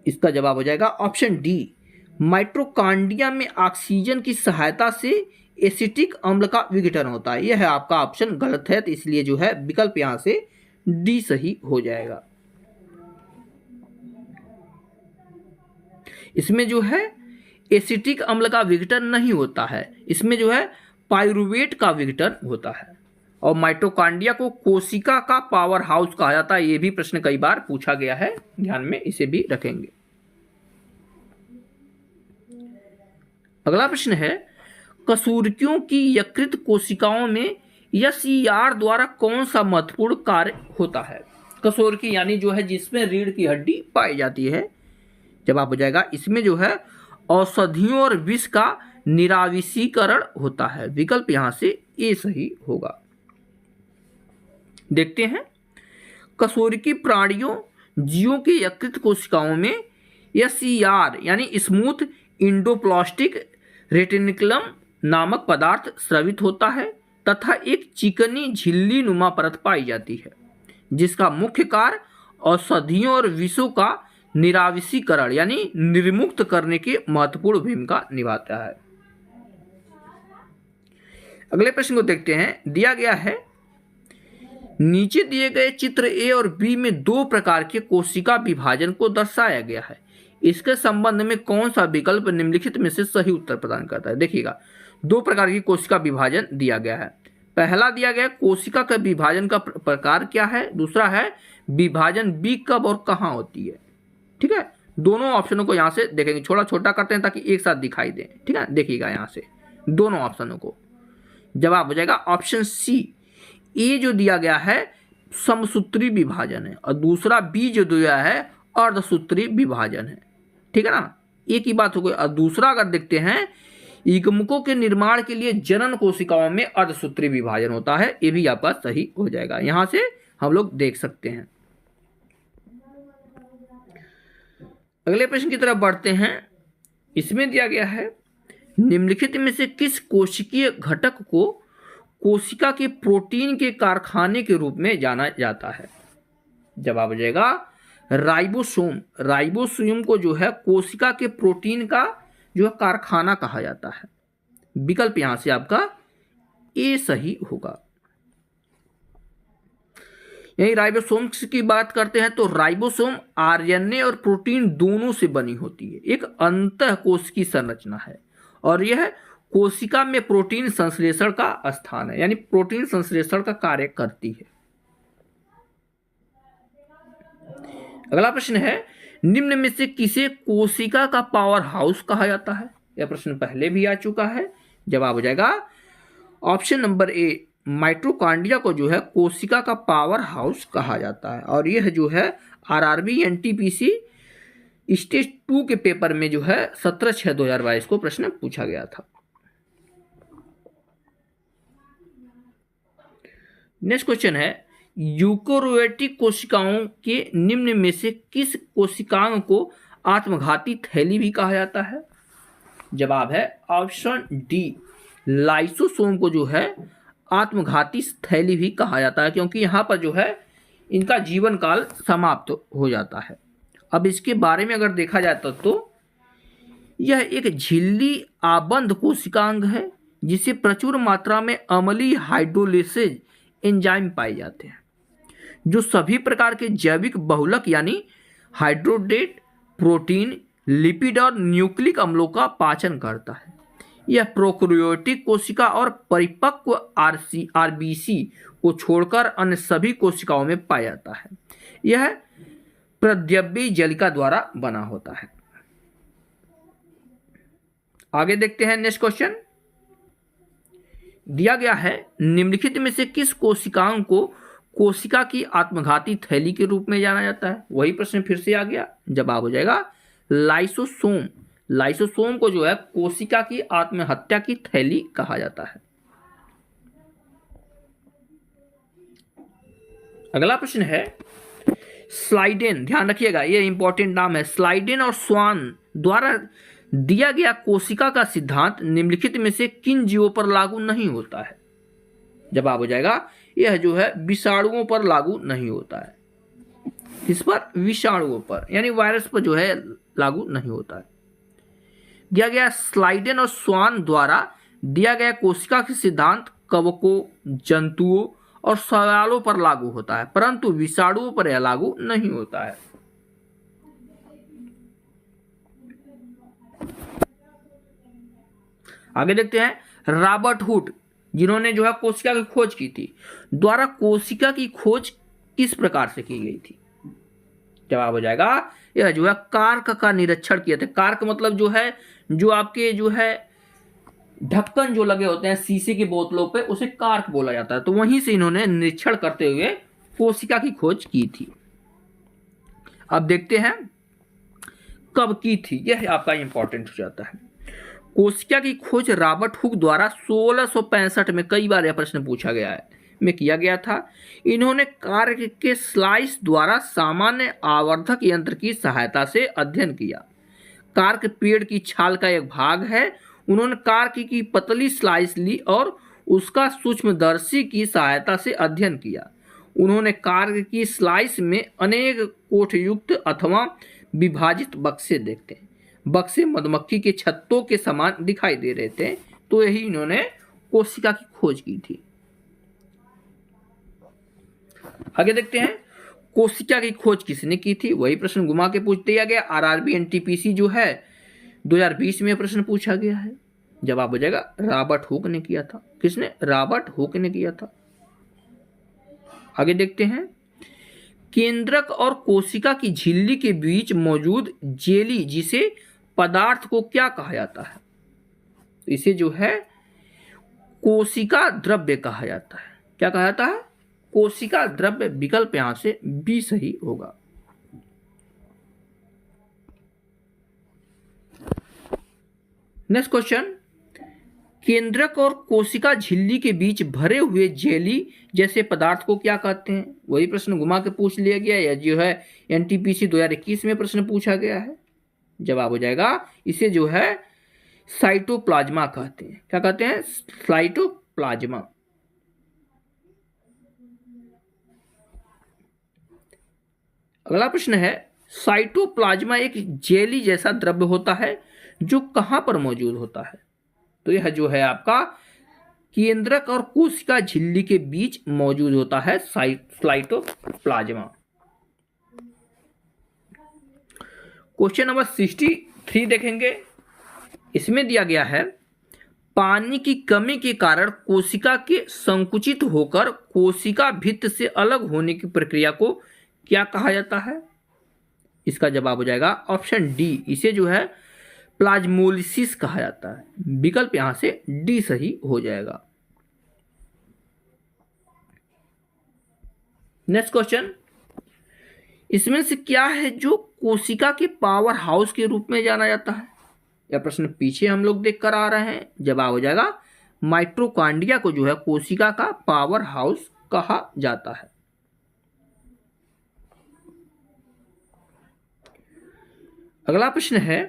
इसका जवाब हो जाएगा ऑप्शन डी, माइटोकॉन्ड्रिया में ऑक्सीजन की सहायता से एसिटिक अम्ल का विघटन होता है। यह आपका ऑप्शन गलत है, तो इसलिए जो है विकल्प यहां से डी सही हो जाएगा। इसमें जो है एसिटिक अम्ल का विघटन नहीं होता है, इसमें जो है पाइरूवेट का विघटन होता है। और माइटोकॉन्ड्रिया को कोशिका का पावर हाउस कहा जाता है, यह भी प्रश्न कई बार पूछा गया है, ध्यान में इसे भी रखेंगे। अगला प्रश्न है, कशेरुकियों की यकृत कोशिकाओं में एसईआर द्वारा कौन सा महत्वपूर्ण कार्य होता है? कशेरुकी यानी जो है जिसमें रीढ़ की हड्डी पाई जाती है। जवाब हो जाएगा इसमें जो है औषधियों और विष का निराविषीकरण होता है। विकल्प यहां से ए सही होगा। देखते हैं, कशेरुकी प्राणियों जीवों के यकृत कोशिकाओं में SER यानी स्मूथ इंडोप्लास्टिक रेटिकुलम नामक पदार्थ स्रावित होता है तथा एक चिकनी झिल्ली नुमा परत पाई जाती है, जिसका मुख्य कार्य औषधियों और विषों का निरावशीकरण यानी निर्मुक्त करने की महत्वपूर्ण भूमिका निभाता है। अगले प्रश्न को देखते हैं। दिया गया है, नीचे दिए गए चित्र ए और बी में दो प्रकार के कोशिका विभाजन को दर्शाया गया है। इसके संबंध में कौन सा विकल्प निम्नलिखित में से सही उत्तर प्रदान करता है। देखिएगा, दो प्रकार की कोशिका विभाजन दिया गया है। पहला दिया गया कोशिका का विभाजन का प्रकार क्या है, दूसरा है विभाजन बी कब और कहाँ होती है। ठीक है, दोनों ऑप्शनों को यहाँ से देखेंगे, छोटा छोटा करते हैं ताकि एक साथ दिखाई दे। ठीक है, देखिएगा यहाँ से दोनों ऑप्शनों को, जवाब हो जाएगा ऑप्शन सी। ए जो दिया गया है समसूत्री विभाजन है और दूसरा बी जो दिया है अर्धसूत्री विभाजन है। ठीक है ना, एक ही बात हो गई। और दूसरा अगर देखते हैं, युग्मकों के निर्माण के लिए जनन कोशिकाओं में अर्धसूत्री विभाजन होता है, ये भी आपका सही हो जाएगा। यहां से हम लोग देख सकते हैं। अगले प्रश्न की तरफ बढ़ते हैं। इसमें दिया गया है, निम्नलिखित में से किस कोशिकीय घटक को कोशिका के प्रोटीन के कारखाने के रूप में जाना जाता है। जवाब हो जाएगा राइबोसोम। राइबोसोम को जो है कोशिका के प्रोटीन का जो है कारखाना कहा जाता है। विकल्प यहां से आपका ए सही होगा। यही राइबोसोम की बात करते हैं तो राइबोसोम RNA और प्रोटीन दोनों से बनी होती है, एक अंतःकोशिकीय संरचना है और यह कोशिका में प्रोटीन संश्लेषण का स्थान है, यानी प्रोटीन संश्लेषण का कार्य करती है। अगला प्रश्न है, निम्न में से किसे कोशिका का पावर हाउस कहा जाता है। यह प्रश्न पहले भी आ चुका है। जवाब हो जाएगा ऑप्शन नंबर ए, माइटोकॉन्ड्रिया को जो है कोशिका का पावर हाउस कहा जाता है और यह जो है RRB NTPC स्टेज 2 के पेपर में जो है 17/6/2022 को प्रश्न पूछा गया था। नेक्स्ट क्वेश्चन है, यूकेरियोटिक कोशिकाओं के निम्न में से किस कोशिकांग को आत्मघाती थैली भी कहा जाता है। जवाब है ऑप्शन डी, लाइसोसोम को जो है आत्मघाती थैली भी कहा जाता है, क्योंकि यहाँ पर जो है इनका जीवन काल समाप्त हो जाता है। अब इसके बारे में अगर देखा जाता तो यह एक झिल्ली आबंध कोशिकांग है जिसे प्रचुर मात्रा में अम्लीय हाइड्रोलिसिस एंजाइम पाए जाते हैं, जो सभी प्रकार के जैविक बहुलक यानी हाइड्रोडेट, प्रोटीन, लिपिड और न्यूक्लिक अम्लों का पाचन करता है। यह प्रोकैरियोटिक कोशिका और परिपक्व RBC को छोड़कर अन्य सभी कोशिकाओं में पाया जाता है। यह प्रद्रव्य जलिका द्वारा बना होता है। आगे देखते हैं नेक्स्ट क्वेश्चन। दिया गया है, निम्नलिखित में से किस कोशिकांग को कोशिका की आत्मघाती थैली के रूप में जाना जाता है। वही प्रश्न फिर से आ गया। जवाब हो जाएगा लाइसोसोम। लाइसोसोम को जो है कोशिका की आत्महत्या की थैली कहा जाता है। अगला प्रश्न है, स्लाइडेन, ध्यान रखिएगा ये इंपॉर्टेंट नाम है। स्लाइडेन और स्वान द्वारा दिया गया कोशिका का सिद्धांत निम्नलिखित में से किन जीवों पर लागू नहीं होता है। जवाब हो जाएगा यह जो है विषाणुओं पर लागू नहीं होता है। किस पर? विषाणुओं पर, यानी वायरस पर जो है लागू नहीं होता है। दिया गया स्लाइडेन और स्वान द्वारा दिया गया कोशिका के सिद्धांत कवकों, जंतुओं और शैवालों पर लागू होता है, परंतु विषाणुओं पर यह लागू नहीं होता है। आगे देखते हैं, रॉबर्ट हुड जिन्होंने जो है कोशिका की खोज की थी, द्वारा कोशिका की खोज किस प्रकार से की गई थी। जवाब हो जाएगा यह जो है कार्क का निरीक्षण किया था। कार्क मतलब जो है जो आपके जो है ढक्कन जो लगे होते हैं शीशे की बोतलों पे, उसे कार्क बोला जाता है। तो वहीं से इन्होंने निरीक्षण करते हुए कोशिका की खोज की थी। अब देखते हैं कब की थी, यह आपका इंपॉर्टेंट हो जाता है। कोशिका की खोज रॉबर्ट हुक द्वारा 1665 में कई बार यह प्रश्न पूछा गया है में किया गया था। इन्होंने कार्क के स्लाइस द्वारा सामान्य आवर्धक यंत्र की सहायता से अध्ययन किया। कार्क पेड़ की छाल का एक भाग है। उन्होंने कार्क की पतली स्लाइस ली और उसका सूक्ष्मदर्शी की सहायता से अध्ययन किया। उन्होंने कार्क की स्लाइस में अनेक कोठयुक्त अथवा विभाजित बक्से देखते हैं। बक्से मधुमक्खी के छत्तों के समान दिखाई दे रहे थे, तो यही इन्होंने कोशिका की खोज की थी। आगे देखते हैं कोशिका की खोज किसने की थी, वही प्रश्न घुमा के पूछ दिया गया। आरआरबी एनटीपीसी जो है 2020 में प्रश्न पूछा गया है। जवाब हो जाएगा रॉबर्ट हुक ने किया था। किसने? रॉबर्ट हुक ने किया था। आगे देखते हैं केंद्रक और कोशिका की झिल्ली के बीच मौजूद जेली जिसे पदार्थ को क्या कहा जाता है? इसे जो है कोशिका द्रव्य कहा जाता है। क्या कहा जाता है? कोशिका द्रव्य। विकल्प यहां से बी सही होगा। नेक्स्ट क्वेश्चन, केंद्रक और कोशिका झिल्ली के बीच भरे हुए जेली जैसे पदार्थ को क्या कहते हैं? वही प्रश्न घुमा के पूछ लिया गया, या जो है एनटीपीसी 2021 में प्रश्न पूछा गया है। जवाब हो जाएगा इसे जो है साइटोप्लाज्मा कहते हैं। क्या कहते हैं? साइटोप्लाज्मा। अगला प्रश्न है साइटोप्लाज्मा एक जेली जैसा द्रव्य होता है जो कहां पर मौजूद होता है? तो यह जो है आपका केंद्रक और कोशिका झिल्ली के बीच मौजूद होता है साइटोप्लाज्मा। क्वेश्चन नंबर 63 देखेंगे। इसमें दिया गया है पानी की कमी के कारण कोशिका के संकुचित होकर कोशिका भित्त से अलग होने की प्रक्रिया को क्या कहा जाता है? इसका जवाब हो जाएगा ऑप्शन डी, इसे जो है प्लाज्मोलिसिस कहा जाता है। विकल्प यहां से डी सही हो जाएगा। नेक्स्ट क्वेश्चन, इसमें से क्या है जो कोशिका के पावर हाउस के रूप में जाना जाता है? यह प्रश्न पीछे हम लोग देख कर आ रहे हैं। जवाब हो जाएगा माइटोकॉन्ड्रिया को जो है कोशिका का पावर हाउस कहा जाता है। अगला प्रश्न है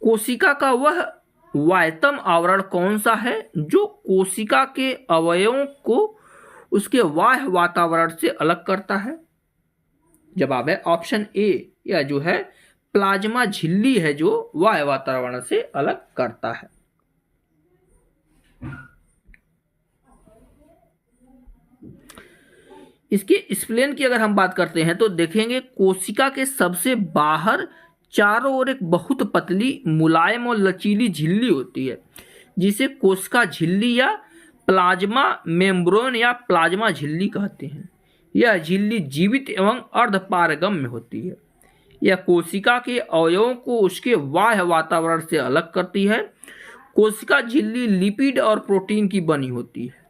कोशिका का वह वायतम आवरण कौन सा है जो कोशिका के अवयवों को उसके बाह्य वातावरण से अलग करता है? जवाब है ऑप्शन ए, यह जो है प्लाज्मा झिल्ली है जो बाह्य वातावरण से अलग करता है। इसके स्प्लेन की अगर हम बात करते हैं तो देखेंगे कोशिका के सबसे बाहर चारों ओर एक बहुत पतली मुलायम और लचीली झिल्ली होती है जिसे कोशिका झिल्ली या प्लाज्मा मेम्ब्रेन या प्लाज्मा झिल्ली कहते हैं। यह झिल्ली जीवित एवं अर्धपारगम्य होती है। यह कोशिका के अवयवों को उसके बाह्य वातावरण से अलग करती है। कोशिका झिल्ली लिपिड और प्रोटीन की बनी होती है।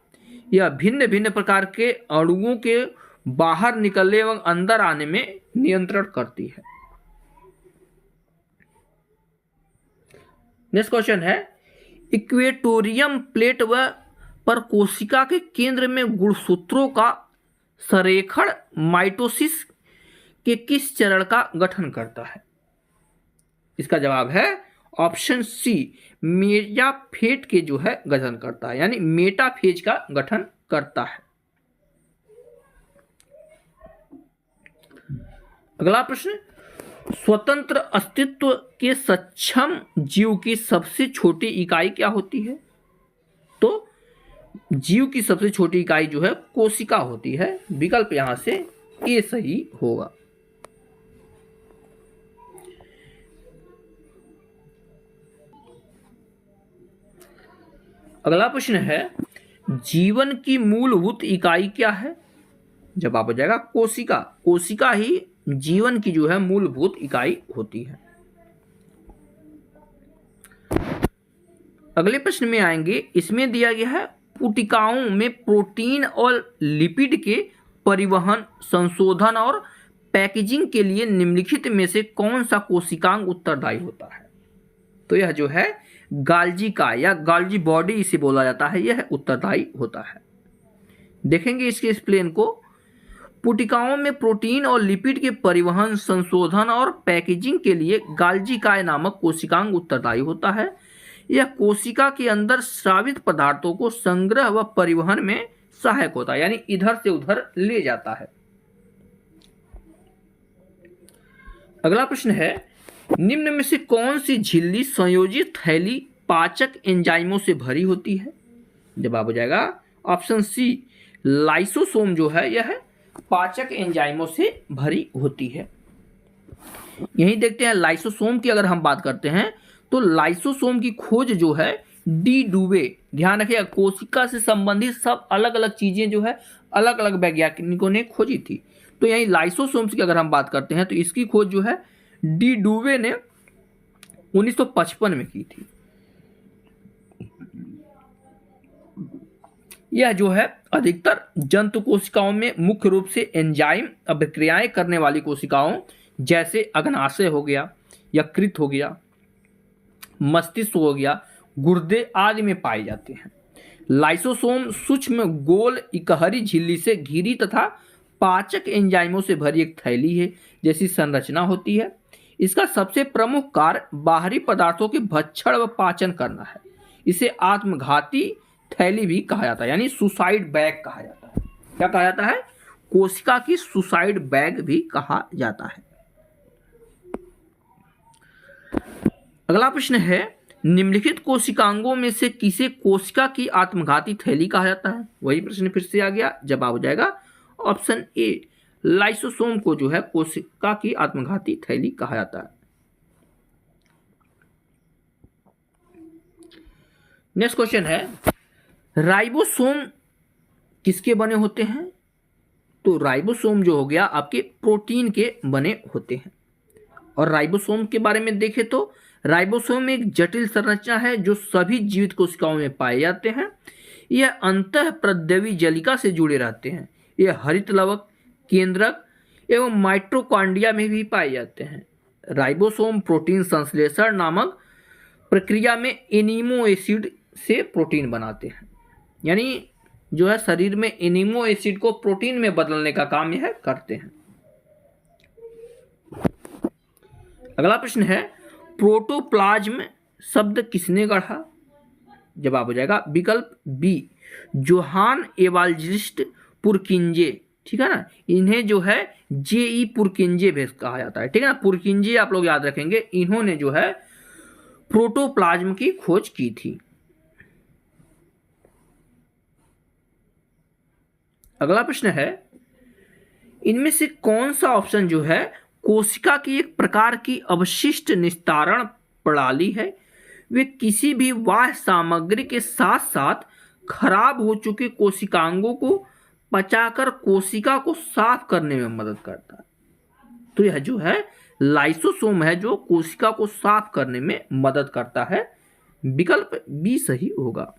यह भिन्न भिन्न प्रकार के अणुओं के बाहर निकलने एवं अंदर आने में नियंत्रण करती है। नेक्स्ट क्वेश्चन है इक्वेटोरियम प्लेट व पर कोशिका के केंद्र में गुणसूत्रों का संरेखण माइटोसिस के किस चरण का गठन करता है? इसका जवाब है ऑप्शन सी, मेटाफेज के जो है गठन करता है, यानी मेटाफेज का गठन करता है। अगला प्रश्न, स्वतंत्र अस्तित्व के सक्षम जीव की सबसे छोटी इकाई क्या होती है? तो जीव की सबसे छोटी इकाई जो है कोशिका होती है। विकल्प यहां से ए सही होगा। अगला प्रश्न है जीवन की मूलभूत इकाई क्या है? जवाब हो जाएगा कोशिका। कोशिका ही जीवन की जो है मूलभूत इकाई होती है। अगले प्रश्न में आएंगे। इसमें दिया गया है पुटिकाओं में प्रोटीन और लिपिड के परिवहन, संशोधन और पैकेजिंग के लिए निम्नलिखित में से कौन सा कोशिकांग उत्तरदायी होता है? तो यह जो है गाल्जी का या गाल्जी बॉडी इसे बोला जाता है, यह उत्तरदायी होता है। देखेंगे इसके एक्सप्लेन को। पुटिकाओं में प्रोटीन और लिपिड के परिवहन, संशोधन और पैकेजिंग के लिए गाल्जी काय नामक कोशिकांग उत्तरदायी होता है। यह कोशिका के अंदर स्रावित पदार्थों को संग्रह व परिवहन में सहायक होता है, यानी इधर से उधर ले जाता है। अगला प्रश्न है, निम्न में से कौन सी झिल्ली संयोजित थैली पाचक एंजाइमों से भरी होती है? जवाब हो जाएगा ऑप्शन सी, लाइसोसोम जो है यह पाचक एंजाइमों से भरी होती है। यही देखते हैं लाइसोसोम की अगर हम बात करते हैं तो लाइसोसोम की खोज जो है डी डुवे, ध्यान रखिएगा कोशिका से संबंधित सब अलग अलग चीजें जो है अलग अलग वैज्ञानिकों ने खोजी थी। तो यही लाइसोसोम्स की अगर हम बात करते हैं तो इसकी खोज जो है डी डुवे ने 1955 में की थी। यह जो है अधिकतर जंतु कोशिकाओं में मुख्य रूप से एंजाइम अभिक्रियाएं करने वाली कोशिकाओं जैसे अग्नाशय हो गया, यकृत हो गया, मस्तिष्क हो गया, गुर्दे आदि में पाए जाते हैं। लाइसोसोम सूक्ष्म गोल इकहरी झिल्ली से घिरी तथा पाचक एंजाइमों से भरी एक थैली है जैसी संरचना होती है। इसका सबसे प्रमुख कार्य बाहरी पदार्थों के भक्षण व पाचन करना है। इसे आत्मघाती थैली भी कहा जाता है, यानी सुसाइड बैग कहा जाता है। क्या कहा जाता है? कोशिका की सुसाइड बैग भी कहा जाता है। अगला प्रश्न है, निम्नलिखित कोशिकांगों में से किसे कोशिका की आत्मघाती थैली कहा जाता है? वही प्रश्न फिर से आ गया, जवाब हो जाएगा ऑप्शन ए, लाइसोसोम को जो है कोशिका की आत्मघाती थैली कहा जाता है। नेक्स्ट क्वेश्चन है, राइबोसोम किसके बने होते हैं? तो राइबोसोम जो हो गया आपके प्रोटीन के बने होते हैं। और राइबोसोम के बारे में देखें तो राइबोसोम एक जटिल संरचना है जो सभी जीवित कोशिकाओं में पाए जाते हैं। यह अंतःप्रद्रवी जलिका से जुड़े रहते हैं। यह हरित लवक, केंद्रक एवं माइटोकॉन्ड्रिया में भी पाए जाते हैं। राइबोसोम प्रोटीन संश्लेषण नामक प्रक्रिया में एनिमो एसिड से प्रोटीन बनाते हैं, यानी जो है शरीर में एनिमो एसिड को प्रोटीन में बदलने का काम यह करते हैं। अगला प्रश्न है, प्रोटोप्लाज्म शब्द किसने गढ़ा? जवाब हो जाएगा विकल्प बी, जोहान एवांजेलिस्ट पुरकिंजे। ठीक है ना, इन्हें जो है जेई पुरकिंजे भी कहा जाता है। ठीक है ना, पुरकिंजे आप लोग याद रखेंगे, इन्होंने जो है प्रोटोप्लाज्म की खोज की थी। अगला प्रश्न है, इनमें से कौन सा ऑप्शन जो है कोशिका की एक प्रकार की अवशिष्ट निस्तारण प्रणाली है? वे किसी भी बाह्य सामग्री के साथ साथ खराब हो चुके कोशिकांगों को पचाकर कोशिका को साफ करने में मदद करता है। तो यह जो है लाइसोसोम है जो कोशिका को साफ करने में मदद करता है। विकल्प बी सही होगा।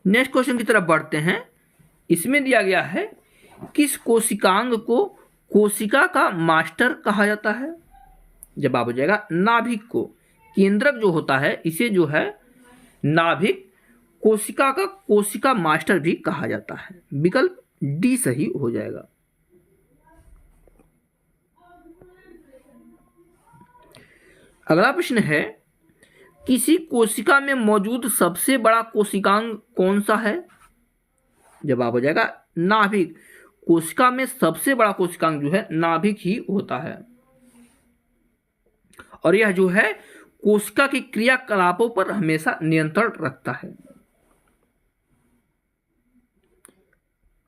नेक्स्ट क्वेश्चन की तरफ बढ़ते हैं। इसमें दिया गया है, किस कोशिकांग को कोशिका का मास्टर कहा जाता है? जवाब हो जाएगा नाभिक को। केंद्रक जो होता है इसे जो है नाभिक कोशिका का कोशिका मास्टर भी कहा जाता है। विकल्प डी सही हो जाएगा। अगला प्रश्न है, किसी कोशिका में मौजूद सबसे बड़ा कोशिकांग कौन सा है? जवाब हो जाएगा नाभिक। कोशिका में सबसे बड़ा कोशिकांग जो है नाभिक ही होता है और यह जो है कोशिका की क्रियाकलापों पर हमेशा नियंत्रण रखता है।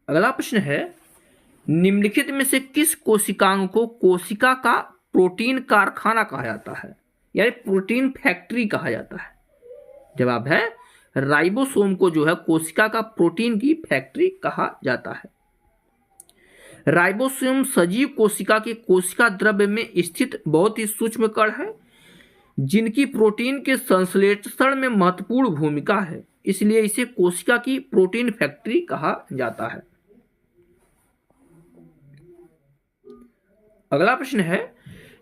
अगला प्रश्न है, निम्नलिखित में से किस कोशिकांग को कोशिका का प्रोटीन कारखाना कहा जाता है, यानी प्रोटीन फैक्ट्री कहा जाता है? जवाब है राइबोसोम को जो है कोशिका का प्रोटीन की फैक्ट्री कहा जाता है। राइबोसोम सजीव कोशिका के कोशिका द्रव्य में स्थित बहुत ही सूक्ष्म कण है जिनकी प्रोटीन के संश्लेषण में महत्वपूर्ण भूमिका है, इसलिए इसे कोशिका की प्रोटीन फैक्ट्री कहा जाता है। अगला प्रश्न है,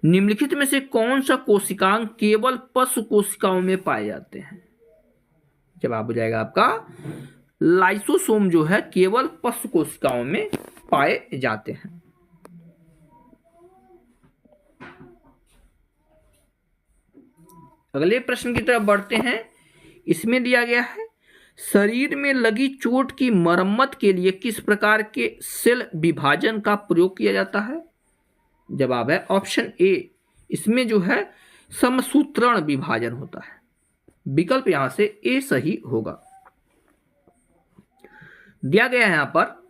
निम्नलिखित में से कौन सा कोशिकांग केवल पशु कोशिकाओं में पाए जाते हैं? जवाब हो जाएगा आपका लाइसोसोम जो है केवल पशु कोशिकाओं में पाए जाते हैं। अगले प्रश्न की तरफ बढ़ते हैं। इसमें दिया गया है शरीर में लगी चोट की मरम्मत के लिए किस प्रकार के सेल विभाजन का प्रयोग किया जाता है? जवाब है ऑप्शन ए, इसमें जो है समसूत्रण विभाजन होता है। विकल्प यहां से ए सही होगा। दिया गया है यहां पर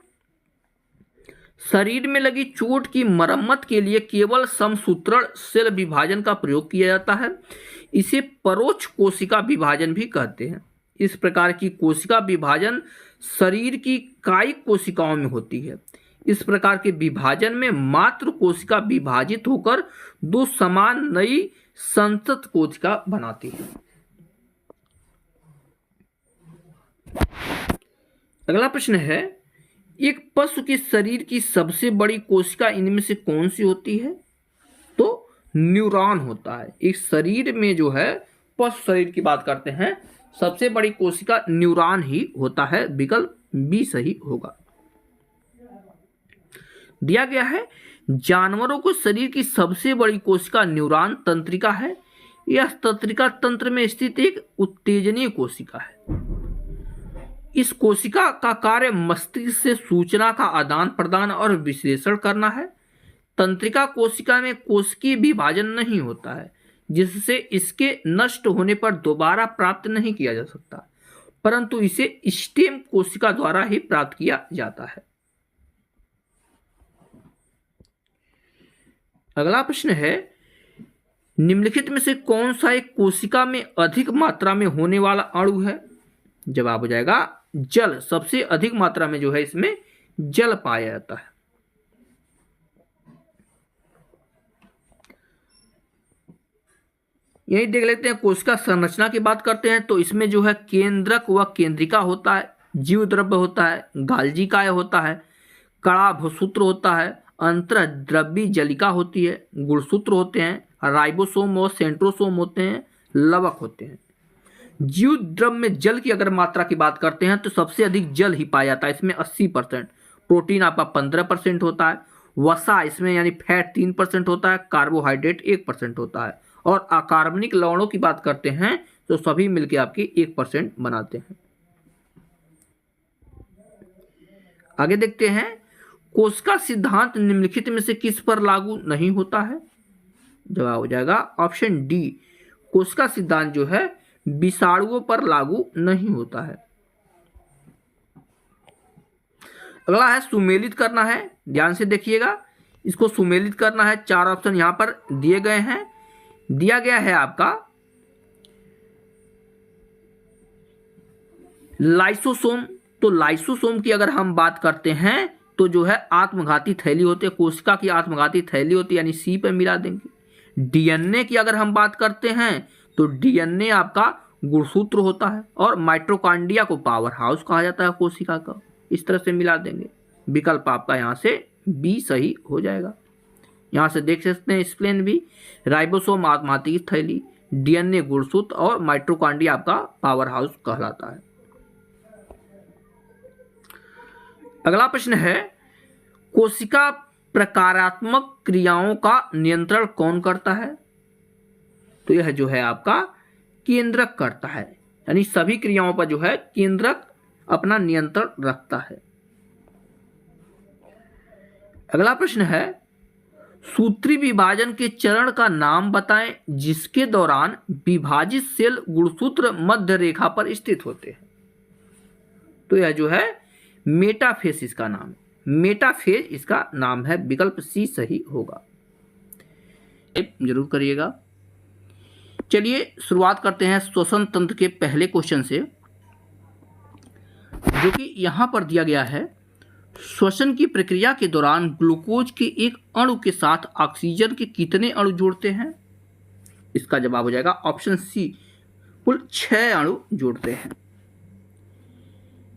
शरीर में लगी चोट की मरम्मत के लिए केवल समसूत्रण सेल विभाजन का प्रयोग किया जाता है। इसे परोक्ष कोशिका विभाजन भी कहते हैं। इस प्रकार की कोशिका विभाजन शरीर की कायिक कोशिकाओं में होती है। इस प्रकार के विभाजन में मात्र कोशिका विभाजित होकर दो समान नई संतत कोशिका बनाती है। अगला प्रश्न है एक पशु के शरीर की सबसे बड़ी कोशिका इनमें से कौन सी होती है? तो न्यूरॉन होता है। इस शरीर में जो है पशु शरीर की बात करते हैं सबसे बड़ी कोशिका न्यूरॉन ही होता है। विकल्प बी सही होगा। दिया गया है जानवरों को शरीर की सबसे बड़ी कोशिका न्यूरॉन तंत्रिका है। यह तंत्रिका तंत्र में स्थित एक उत्तेजनीय कोशिका है। इस कोशिका का कार्य मस्तिष्क से सूचना का आदान प्रदान और विश्लेषण करना है। तंत्रिका कोशिका में कोशिकीय विभाजन नहीं होता है, जिससे इसके नष्ट होने पर दोबारा प्राप्त नहीं किया जा सकता, परंतु इसे स्टेम कोशिका द्वारा ही प्राप्त किया जाता है। अगला प्रश्न है निम्नलिखित में से कौन सा एक कोशिका में अधिक मात्रा में होने वाला अणु है? जवाब हो जाएगा जल। सबसे अधिक मात्रा में जो है इसमें जल पाया जाता है। यही देख लेते हैं कोशिका संरचना की बात करते हैं तो इसमें जो है केंद्रक व केंद्रिका होता है, जीव द्रव्य होता है, गाल्जिकाय होता है, कड़ा भूसूत्र होता है, अंतर्द्रव्यी जलिका होती है, गुणसूत्र होते हैं, राइबोसोम और सेंट्रोसोम होते हैं, लवक होते हैं। जीव द्रव्य में जल की अगर मात्रा की बात करते हैं तो सबसे अधिक जल ही पाया जाता है। इसमें 80%, प्रोटीन आपका 15% होता है, वसा इसमें यानी फैट 3% होता है, कार्बोहाइड्रेट 1% होता है और अकार्बनिक लवणों की बात करते हैं तो सभी मिलकर आपके 1% बनाते हैं। आगे देखते हैं कोशिका सिद्धांत निम्नलिखित में से किस पर लागू नहीं होता है? जवाब हो जाएगा ऑप्शन डी, कोशिका सिद्धांत जो है विषाणुओं पर लागू नहीं होता है। अगला है सुमेलित करना है। ध्यान से देखिएगा, इसको सुमेलित करना है। 4 ऑप्शन यहां पर दिए गए हैं। दिया गया है आपका लाइसोसोम। तो लाइसोसोम की अगर हम बात करते हैं तो जो है आत्मघाती थैली होती है, कोशिका की आत्मघाती थैली होती है, यानी सी पे मिला देंगे। डीएनए की अगर हम बात करते हैं तो डीएनए आपका गुणसूत्र होता है और माइटोकॉन्ड्रिया को पावर हाउस कहा जाता है कोशिका का। इस तरह से मिला देंगे। विकल्प आपका यहाँ से बी सही हो जाएगा। यहाँ से देख सकते हैं एक्सप्लेन भी, राइबोसोम आत्मघाती थैली, डीएनए गुणसूत्र और माइटोकॉन्ड्रिया आपका पावर हाउस कहलाता है। अगला प्रश्न है कोशिका प्रकारात्मक क्रियाओं का नियंत्रण कौन करता है? तो यह जो है आपका केंद्रक करता है, यानी सभी क्रियाओं पर जो है केंद्रक अपना नियंत्रण रखता है। अगला प्रश्न है सूत्री विभाजन के चरण का नाम बताएं जिसके दौरान विभाजित सेल गुणसूत्र मध्य रेखा पर स्थित होते हैं। तो यह जो है मेटाफेज इसका नाम है, मेटाफेज इसका नाम है। विकल्प सी सही होगा, जरूर करिएगा। चलिए शुरुआत करते हैं श्वसन तंत्र के पहले क्वेश्चन से, जो कि यहां पर दिया गया है। श्वसन की प्रक्रिया के दौरान ग्लूकोज के एक अणु के साथ ऑक्सीजन के कितने अणु जुड़ते हैं? इसका जवाब हो जाएगा ऑप्शन सी, कुल 6 अणु जुड़ते हैं।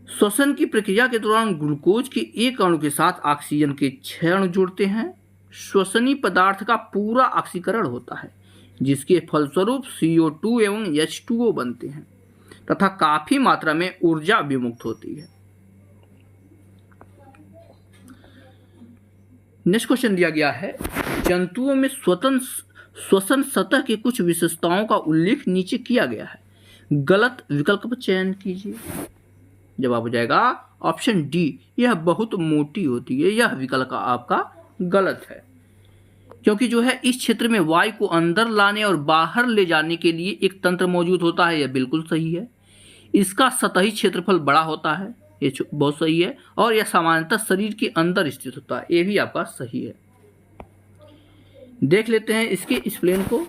श्वसन की प्रक्रिया के दौरान ग्लूकोज के एक अणु के साथ ऑक्सीजन के 6 अणु जुड़ते हैं। श्वसनीय पदार्थ का पूरा ऑक्सीकरण होता है, जिसके फलस्वरूप CO2 एवं H2O बनते हैं तथा काफी मात्रा में ऊर्जा विमुक्त होती है। नेक्स्ट क्वेश्चन दिया गया है, जंतुओं में श्वसन सतह की कुछ विशेषताओं का उल्लेख नीचे किया गया है, गलत विकल्प का चयन कीजिए। जवाब हो जाएगा ऑप्शन डी, यह बहुत मोटी होती है। यह विकल्प आपका गलत है, क्योंकि जो है इस क्षेत्र में वायु को अंदर लाने और बाहर ले जाने के लिए एक तंत्र मौजूद होता है। यह बिल्कुल सही है। इसका सतही क्षेत्रफल बड़ा होता है, ये बहुत सही है। और यह सामान्यतः शरीर के अंदर स्थित होता है, ये भी आपका सही है। देख लेते हैं इसके एक्सप्लेन को।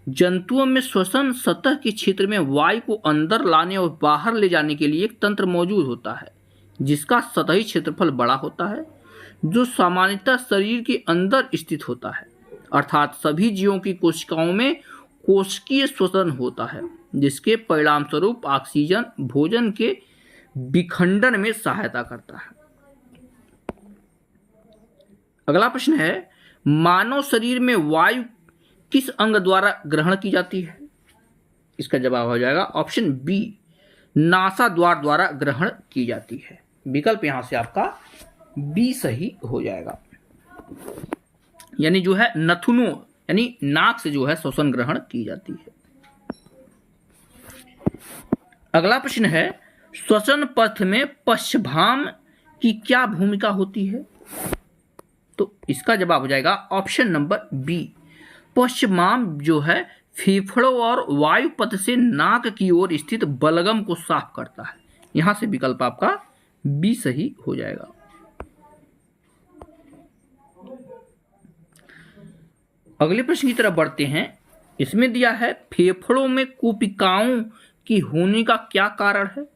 जंतुओं में श्वसन सतह के क्षेत्र में वायु को अंदर लाने और बाहर ले जाने के लिए एक तंत्र मौजूद होता है, जिसका सतही क्षेत्रफल बड़ा होता है, जो सामान्यतः शरीर के अंदर स्थित होता है। अर्थात सभी जीवों की कोशिकाओं में कोशिकीय श्वसन होता है, जिसके परिणाम स्वरूप ऑक्सीजन भोजन के विखंडन में सहायता करता है। अगला प्रश्न है, मानव शरीर में वायु किस अंग द्वारा ग्रहण की जाती है? इसका जवाब हो जाएगा ऑप्शन बी, नासाद्वार द्वारा ग्रहण की जाती है। विकल्प यहां से आपका बी सही हो जाएगा। यानी जो है नथुनों यानी नाक से जो है श्वसन ग्रहण की जाती है। अगला प्रश्न है, श्वसन पथ में पश्चभाम की क्या भूमिका होती है? तो इसका जवाब हो जाएगा ऑप्शन नंबर बी, पश्चभाम जो है फेफड़ों और वायु पथ से नाक की ओर स्थित बलगम को साफ करता है। यहां से विकल्प आपका बी सही हो जाएगा। अगले प्रश्न की तरफ बढ़ते हैं। इसमें दिया है, फेफड़ों में कुपिकाओं की होने का क्या कारण है?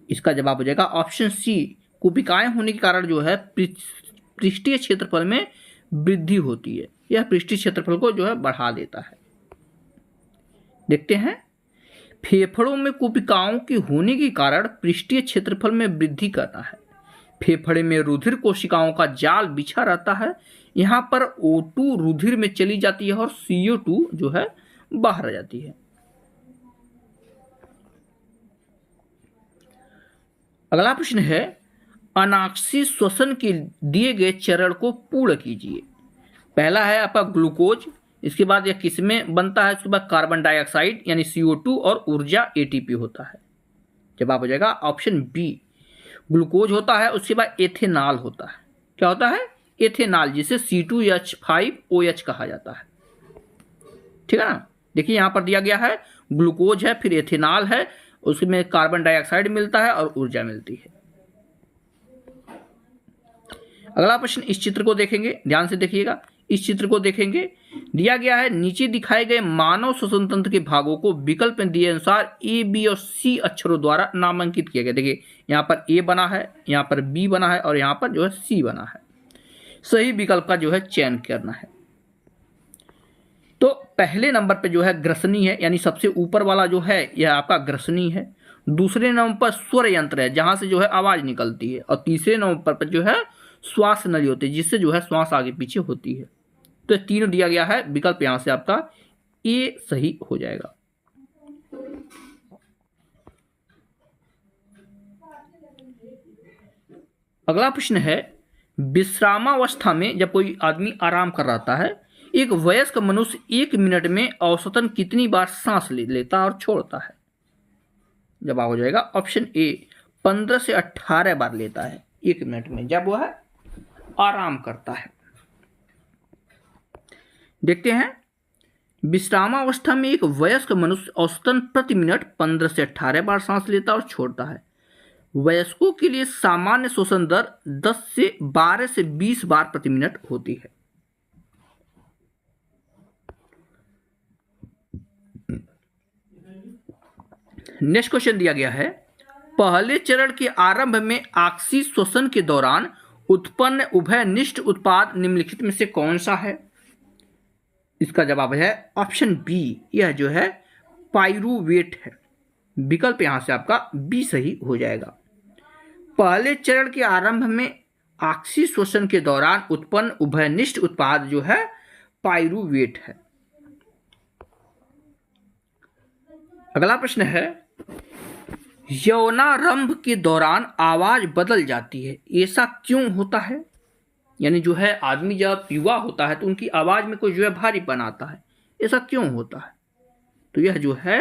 इसका जवाब हो जाएगा ऑप्शन सी, कुपिकाएं होने के कारण जो है पृष्ठीय क्षेत्रफल में वृद्धि होती है। यह पृष्ठीय क्षेत्रफल को जो है बढ़ा देता है। देखते हैं, फेफड़ों में कुपिकाओं के होने के कारण पृष्ठीय क्षेत्रफल में वृद्धि करना है। फेफड़े में रुधिर कोशिकाओं का जाल बिछा रहता है। यहाँ पर O2 रुधिर में चली जाती है और CO2 जो है बाहर आ जाती है। अगला प्रश्न है, अनाक्षी श्वसन के दिए गए चरण को पूर्ण कीजिए। पहला है आपका ग्लूकोज, इसके बाद यह किसमें बनता है? उसके बाद कार्बन डाइऑक्साइड यानी CO2 और ऊर्जा ATP होता है। जवाब हो जाएगा ऑप्शन बी, ग्लूकोज होता है, उसके बाद एथेनॉल होता है। क्या होता है? एथेनॉल, जिसे C2H5OH कहा जाता है। ठीक है ना। देखिए यहाँ पर दिया गया है ग्लूकोज है, फिर एथेनॉल है, उसमें कार्बन डाइऑक्साइड मिलता है और ऊर्जा मिलती है। अगला प्रश्न इस चित्र को देखेंगे, ध्यान से देखिएगा। इस चित्र को देखेंगे, दिया गया है, नीचे दिखाए गए मानव श्वसन तंत्र के भागों को विकल्प में दिए अनुसार A, B और C अक्षरों द्वारा नामांकित किया गया। देखिए यहाँ पर A बना है, यहाँ पर B बना है और यहाँ पर जो है C बना है। सही विकल्प का जो है चयन करना है। तो पहले नंबर पर जो है ग्रसनी है, यानी सबसे ऊपर वाला जो है यह आपका ग्रसनी है। दूसरे नंबर पर स्वर यंत्र है, जहां से जो है आवाज निकलती है। और तीसरे नंबर पर जो है श्वास नली होती है, जिससे जो है श्वास आगे पीछे होती है। तो तीनों दिया गया है, विकल्प यहां से आपका ए सही हो जाएगा। अगला प्रश्न है, विश्रामावस्था में जब कोई आदमी आराम कर रहा है, एक वयस्क मनुष्य 1 मिनट में औसतन कितनी बार सांस लेता और छोड़ता है? जवाब हो जाएगा ऑप्शन ए, 15 से 18 बार लेता है 1 मिनट में, जब वह आराम करता है। देखते हैं, विश्रामावस्था में एक वयस्क मनुष्य औसतन प्रति मिनट 15 से 18 बार सांस लेता और छोड़ता है। वयस्कों के लिए सामान्य श्वसन दर 12 से 20 बार प्रति मिनट होती है। नेक्स्ट क्वेश्चन दिया गया है, पहले चरण के आरंभ में ऑक्सी श्वसन के दौरान उत्पन्न उभयनिष्ठ उत्पाद निम्नलिखित में से कौन सा है? इसका जवाब है ऑप्शन बी, यह जो है पाइरूवेट है। विकल्प यहां से आपका बी सही हो जाएगा। पहले चरण के आरंभ में ऑक्सीश्वसन के दौरान उत्पन्न उभयनिष्ठ उत्पाद जो है पाइरूवेट है। अगला प्रश्न है, यौनारंभ के दौरान आवाज बदल जाती है, ऐसा क्यों होता है? यानी जो है आदमी जब युवा होता है तो उनकी आवाज में कोई जो है भारीपन आता है, ऐसा क्यों होता है? तो यह जो है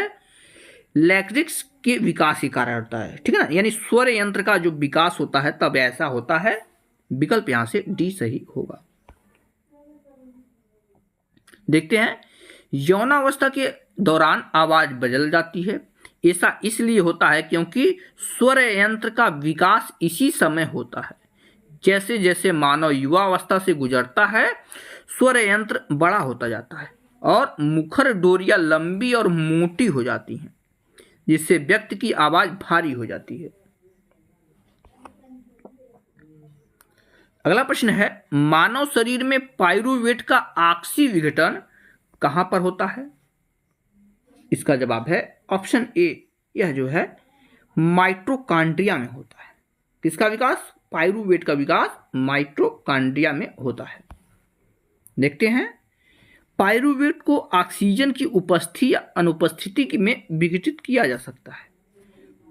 लैक्रिक्स के विकास के कारण होता है, ठीक है ना, यानी स्वर यंत्र का जो विकास होता है तब ऐसा होता है। विकल्प यहां से डी सही होगा। देखते हैं, यौनावस्था के दौरान आवाज बदल जाती है, ऐसा इसलिए होता है क्योंकि स्वर यंत्र का विकास इसी समय होता है। जैसे जैसे मानव युवावस्था से गुजरता है स्वर यंत्र बड़ा होता जाता है और मुखर डोरियां लंबी और मोटी हो जाती हैं, जिससे व्यक्ति की आवाज भारी हो जाती है। अगला प्रश्न है, मानव शरीर में पाइरूवेट का आपसी विघटन कहां पर होता है? इसका जवाब है ऑप्शन ए, यह जो है माइटोकॉन्ड्रिया में होता है। किसका विकास? पाइरूवेट का विकास माइटोकॉन्ड्रिया में होता है। देखते हैं, पाइरूवेट को ऑक्सीजन की उपस्थिति या अनुपस्थिति में विघटित किया जा सकता है।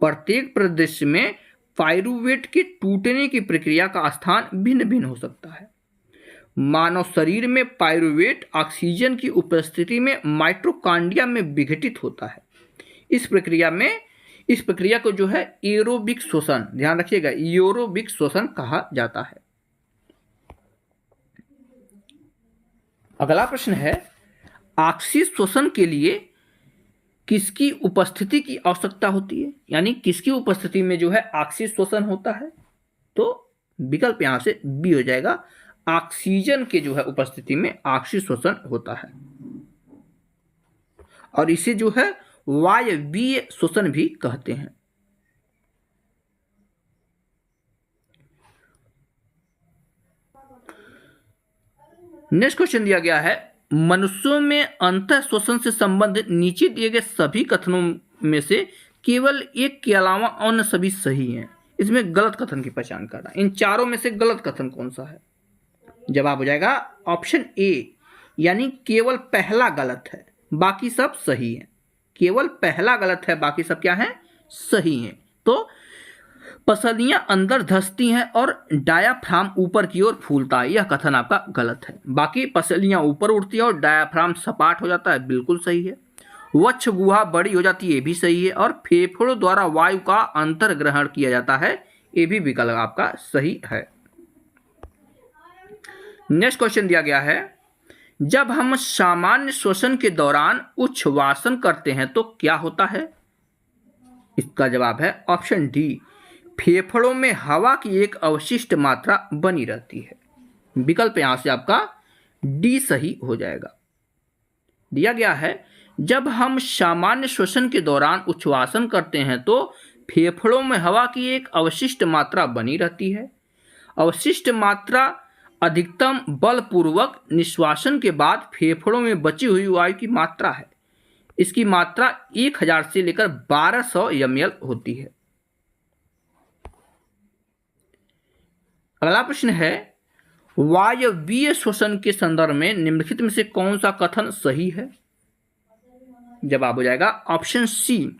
प्रत्येक परिदृश्य में पाइरूवेट के टूटने की प्रक्रिया का स्थान भिन्न भिन्न हो सकता है। मानव शरीर में पाइरूवेट ऑक्सीजन की उपस्थिति में माइटोकॉन्ड्रिया में विघटित होता है। इस प्रक्रिया को जो है एरोबिक श्वसन, ध्यान रखिएगा, एरोबिक श्वसन कहा जाता है। अगला प्रश्न है, ऑक्सीश्वसन के लिए किसकी उपस्थिति की आवश्यकता होती है? यानी किसकी उपस्थिति में जो है ऑक्सीश्वसन होता है? तो विकल्प यहां से बी हो जाएगा, ऑक्सीजन के जो है उपस्थिति में ऑक्सीश्वसन होता है और इसे जो है वायवीय श्वसन भी कहते हैं। नेक्स्ट क्वेश्चन दिया गया है, मनुष्यों में अंतः श्वसन से संबंधित नीचे दिए गए सभी कथनों में से केवल एक के अलावा अन्य सभी सही हैं। इसमें गलत कथन की पहचान करना। इन चारों में से गलत कथन कौन सा है? जवाब हो जाएगा ऑप्शन ए, यानी केवल पहला गलत है, बाकी सब सही है। केवल पहला गलत है, बाकी सब क्या है? सही है। तो पसलियां अंदर धंसती हैं और डायाफ्राम ऊपर की ओर फूलता है, यह कथन आपका गलत है। बाकी पसलियां ऊपर उठती है और डायाफ्राम सपाट हो जाता है, बिल्कुल सही है। वक्ष गुहा बड़ी हो जाती है, ये भी सही है। और फेफड़ों द्वारा वायु का अंतर्ग्रहण किया जाता है, ये भी विकल्प आपका सही है। नेक्स्ट क्वेश्चन दिया गया है, जब हम सामान्य श्वसन के दौरान उच्छ्वासन करते हैं तो क्या होता है? इसका जवाब है ऑप्शन डी, फेफड़ों में हवा की एक अवशिष्ट मात्रा बनी रहती है। विकल्प यहां से आपका डी सही हो जाएगा। दिया गया है, जब हम सामान्य श्वसन के दौरान उच्छ्वासन करते हैं तो फेफड़ों में हवा की एक अवशिष्ट मात्रा बनी रहती है। अवशिष्ट मात्रा अधिकतम बलपूर्वक निश्वासन के बाद फेफड़ों में बची हुई वायु की मात्रा है। इसकी मात्रा 1000 से लेकर 1200 ml होती है। अगला प्रश्न है, वायवीय श्वसन के संदर्भ में निम्नलिखित में से कौन सा कथन सही है? जवाब हो जाएगा ऑप्शन सी,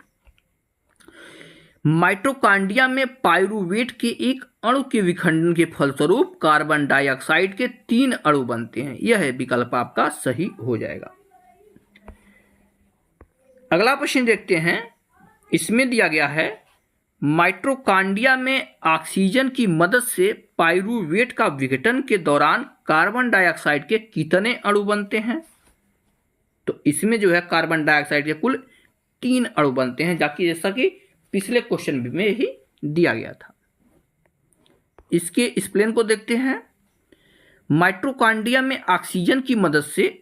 माइटोकॉन्ड्रिया में पाइरूवेट के एक अणु के विखंडन के फलस्वरूप कार्बन डाइऑक्साइड के 3 अणु बनते हैं। यह विकल्प आपका सही हो जाएगा। अगला प्रश्न देखते हैं, इसमें दिया गया है, माइटोकॉन्ड्रिया में ऑक्सीजन की मदद से पाइरूवेट का विघटन के दौरान कार्बन डाइऑक्साइड के कितने अणु बनते हैं? तो इसमें जो है कार्बन डाइऑक्साइड के कुल 3 अणु बनते हैं, जैसा कि पिछले क्वेश्चन में ही दिया गया था। इसके एक्सप्लेन को देखते हैं। माइटोकॉन्ड्रिया में ऑक्सीजन की मदद से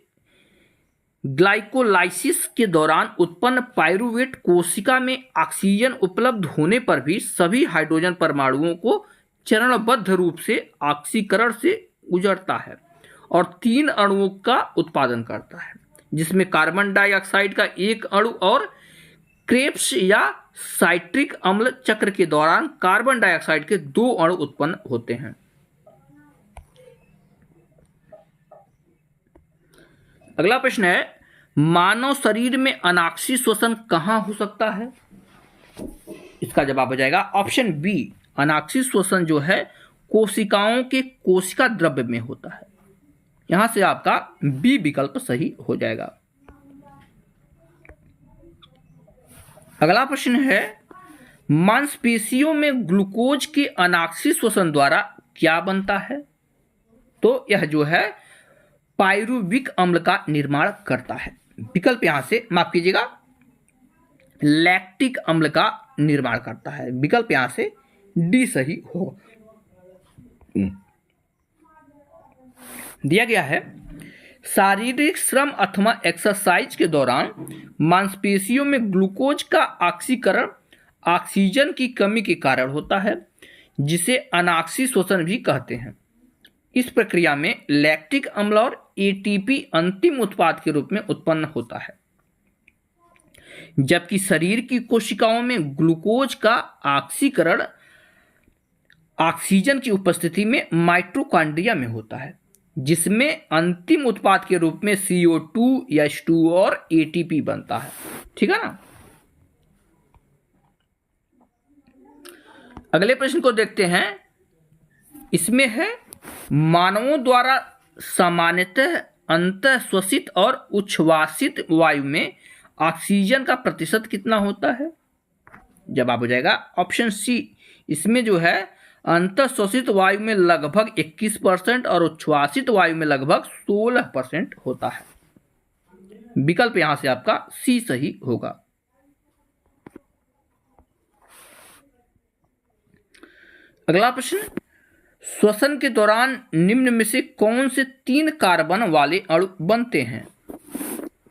ग्लाइकोलाइसिस के दौरान उत्पन्न पाइरूवेट कोशिका में ऑक्सीजन उपलब्ध होने पर भी सभी हाइड्रोजन परमाणुओं को चरणबद्ध रूप से ऑक्सीकरण से गुजरता है और 3 अणुओं का उत्पादन करता है, जिसमें कार्बन डाइऑक्साइड का 1 अणु और क्रेब्स या साइट्रिक अम्ल चक्र के दौरान कार्बन डाइऑक्साइड के 2 अणु उत्पन्न होते हैं। अगला प्रश्न है, मानव शरीर में अनाक्षी श्वसन कहाँ हो सकता है? इसका जवाब हो जाएगा ऑप्शन बी। अनाक्षी श्वसन जो है कोशिकाओं के कोशिका द्रव्य में होता है। यहां से आपका बी विकल्प सही हो जाएगा। अगला प्रश्न है, मांसपेशियों में ग्लूकोज के अनाक्षी श्वसन द्वारा क्या बनता है? तो यह जो है पायरुविक अम्ल का निर्माण करता है। विकल्प यहां से माफ कीजिएगा, लैक्टिक अम्ल का निर्माण करता है। विकल्प यहां से डी सही हो। दिया गया है, शारीरिक श्रम अथवा एक्सरसाइज के दौरान मांसपेशियों में ग्लूकोज का ऑक्सीकरण ऑक्सीजन की कमी के कारण होता है, जिसे अनाक्षी श्वसन भी कहते हैं। इस प्रक्रिया में लैक्टिक अम्ल और एटीपी अंतिम उत्पाद के रूप में उत्पन्न होता है, जबकि शरीर की कोशिकाओं में ग्लूकोज का ऑक्सीकरण ऑक्सीजन की उपस्थिति में माइटोकॉन्ड्रिया में होता है, जिसमें अंतिम उत्पाद के रूप में CO2, H2O और ATP बनता है। ठीक है ना। अगले प्रश्न को देखते हैं। इसमें है, मानवों द्वारा सामान्यतः अंतःश्वसित और उच्छ्वासित वायु में ऑक्सीजन का प्रतिशत कितना होता है? जवाब हो जाएगा ऑप्शन सी। इसमें जो है अंतःश्वसित वायु में लगभग 21% और उच्छ्वासित वायु में लगभग 16% होता है। विकल्प यहां से आपका सी सही होगा। अगला प्रश्न, श्वसन के दौरान निम्न में से कौन से 3 कार्बन वाले अणु बनते हैं?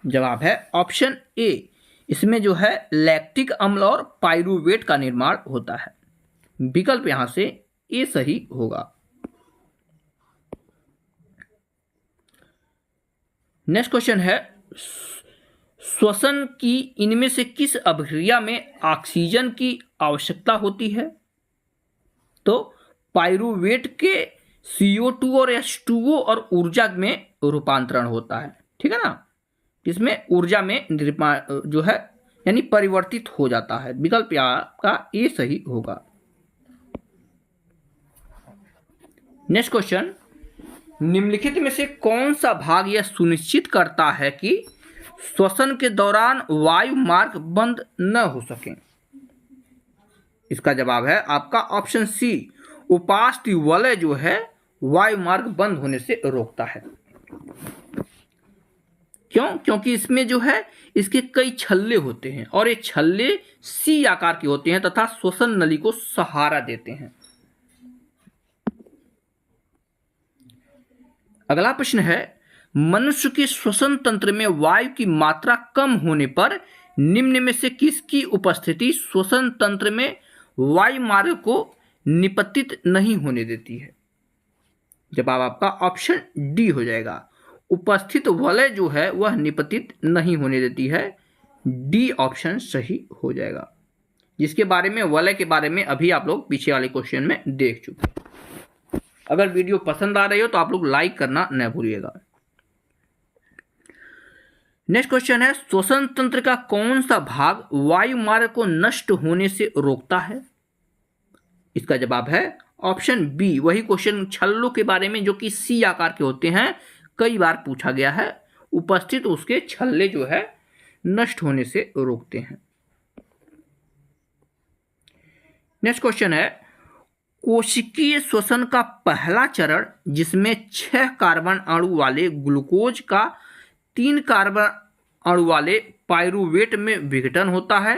जवाब है ऑप्शन ए। इसमें जो है लैक्टिक अम्ल और पायरुवेट का निर्माण होता है। विकल्प यहां से ए सही होगा। नेक्स्ट क्वेश्चन है, श्वसन की इनमें से किस अभिक्रिया में ऑक्सीजन की आवश्यकता होती है? तो पायरुवेट के CO2 और H2O और ऊर्जा में रूपांतरण होता है। ठीक है ना। इसमें ऊर्जा में जो है यानी परिवर्तित हो जाता है। विकल्प आपका ए सही होगा। नेक्स्ट क्वेश्चन, निम्नलिखित में से कौन सा भाग यह सुनिश्चित करता है कि श्वसन के दौरान वायु मार्ग बंद न हो सके? इसका जवाब है आपका ऑप्शन सी। उपास्थि वलय जो है वायु मार्ग बंद होने से रोकता है। क्यों? क्योंकि इसमें जो है इसके कई छल्ले होते हैं और ये छल्ले सी आकार के होते हैं तथा श्वसन नली को सहारा देते हैं। अगला प्रश्न है, मनुष्य के श्वसन तंत्र में वायु की मात्रा कम होने पर निम्न में से किसकी उपस्थिति श्वसन तंत्र में वायु मार्ग को निपतित नहीं होने देती है? जवाब आपका ऑप्शन डी हो जाएगा। उपस्थित वलय जो है वह निपतित नहीं होने देती है। डी ऑप्शन सही हो जाएगा, जिसके बारे में वलय के बारे में अभी आप लोग पीछे वाले क्वेश्चन में देख चुके हैं। अगर वीडियो पसंद आ रही हो तो आप लोग लाइक करना न भूलिएगा। नेक्स्ट क्वेश्चन है, श्वसन तंत्र का कौन सा भाग वायु मार्ग को नष्ट होने से रोकता है? इसका जवाब है ऑप्शन बी। वही क्वेश्चन छल्लों के बारे में जो कि सी आकार के होते हैं कई बार पूछा गया है। उपस्थित उसके छल्ले जो है नष्ट होने से रोकते हैं। नेक्स्ट क्वेश्चन है, कोशिकीय श्वसन का पहला चरण जिसमें 6 कार्बन अणु वाले ग्लूकोज का 3 कार्बन अणु वाले पायरुवेट में विघटन होता है,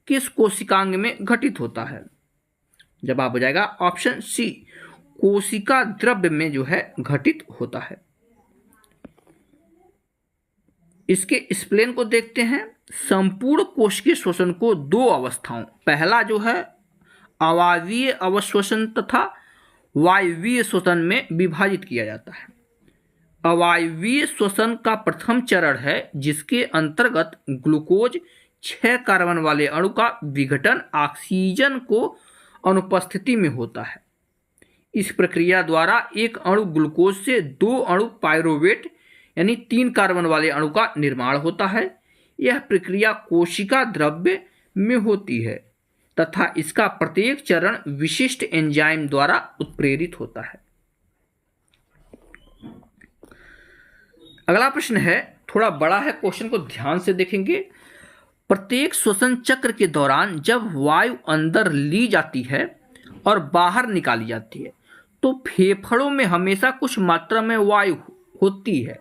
किस कोशिकांग में घटित होता है? जवाब हो जाएगा ऑप्शन सी। कोशिका द्रव्य में जो है घटित होता है। इसके स्प्लेन को देखते हैं। संपूर्ण कोशिकीय श्वसन को 2 अवस्थाओं, पहला जो है अवायवीय अवश्वसन तथा वायवीय श्वसन में विभाजित किया जाता है। अवायवीय श्वसन का प्रथम चरण है जिसके अंतर्गत ग्लूकोज 6 कार्बन वाले अणु का विघटन ऑक्सीजन को अनुपस्थिति में होता है। इस प्रक्रिया द्वारा एक अणु ग्लूकोज से 2 अणु पायरुवेट यानी 3 कार्बन वाले अणु का निर्माण होता है। यह प्रक्रिया कोशिका द्रव्य में होती है तथा इसका प्रत्येक चरण विशिष्ट एंजाइम द्वारा उत्प्रेरित होता है। अगला प्रश्न है, थोड़ा बड़ा है, क्वेश्चन को ध्यान से देखेंगे। प्रत्येक श्वसन चक्र के दौरान जब वायु अंदर ली जाती है और बाहर निकाली जाती है तो फेफड़ों में हमेशा कुछ मात्रा में वायु होती है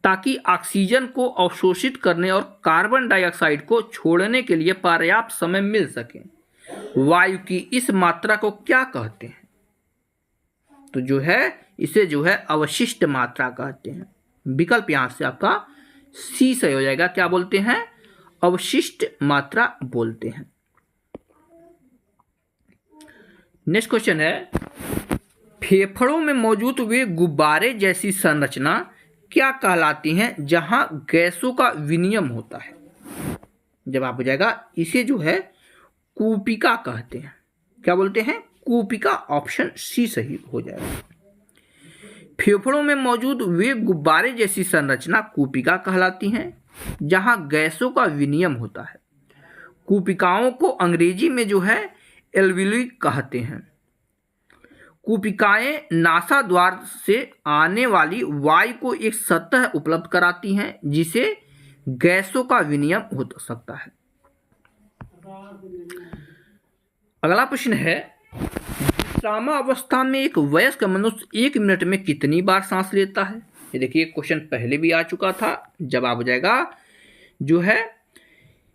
ताकि ऑक्सीजन को अवशोषित करने और कार्बन डाइऑक्साइड को छोड़ने के लिए पर्याप्त समय मिल सके। वायु की इस मात्रा को क्या कहते हैं? तो जो है इसे जो है अवशिष्ट मात्रा कहते हैं। विकल्प यहां से आपका सी सही हो जाएगा। क्या बोलते हैं? अवशिष्ट मात्रा बोलते हैं। नेक्स्ट क्वेश्चन है, फेफड़ों में मौजूद वे गुब्बारे जैसी संरचना क्या कहलाती हैं जहां गैसों का विनिमय होता है? जवाब हो जाएगा इसे जो है कूपिका कहते हैं। क्या बोलते हैं? कूपिका। ऑप्शन सी सही हो जाएगा। फेफड़ों में मौजूद वे गुब्बारे जैसी संरचना कूपिका कहलाती हैं जहां गैसों का विनिमय होता है। कूपिकाओं को अंग्रेजी में जो है एल्वियोली कहते हैं। कूपिकाएं नासाद्वार से आने वाली वायु को एक सतह उपलब्ध कराती हैं जिसे गैसों का विनिमय हो सकता है। अगला प्रश्न है, विश्रामावस्था में एक वयस्क मनुष्य 1 मिनट में कितनी बार सांस लेता है? ये देखिए क्वेश्चन पहले भी आ चुका था। जवाब हो जाएगा जो है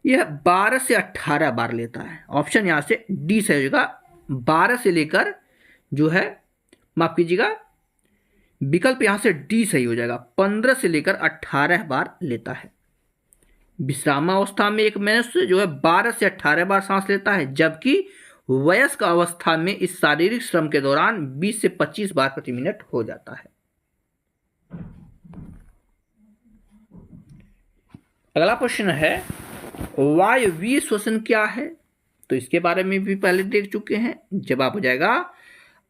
यह 12 से 18 बार लेता है। ऑप्शन यहाँ से डी सही होगा। 12 से लेकर जो है, माफ कीजिएगा, विकल्प यहाँ से डी सही हो जाएगा। 15 से लेकर 18 बार लेता है। विश्रामावस्था में एक मनुष्य जो है 12 से 18 बार सांस लेता है, जबकि वयस्क अवस्था में इस शारीरिक श्रम के दौरान 20 से 25 बार प्रति मिनट हो जाता है। अगला प्रश्न है, वायवीय श्वसन क्या है? तो इसके बारे में भी पहले देख चुके हैं। जवाब हो जाएगा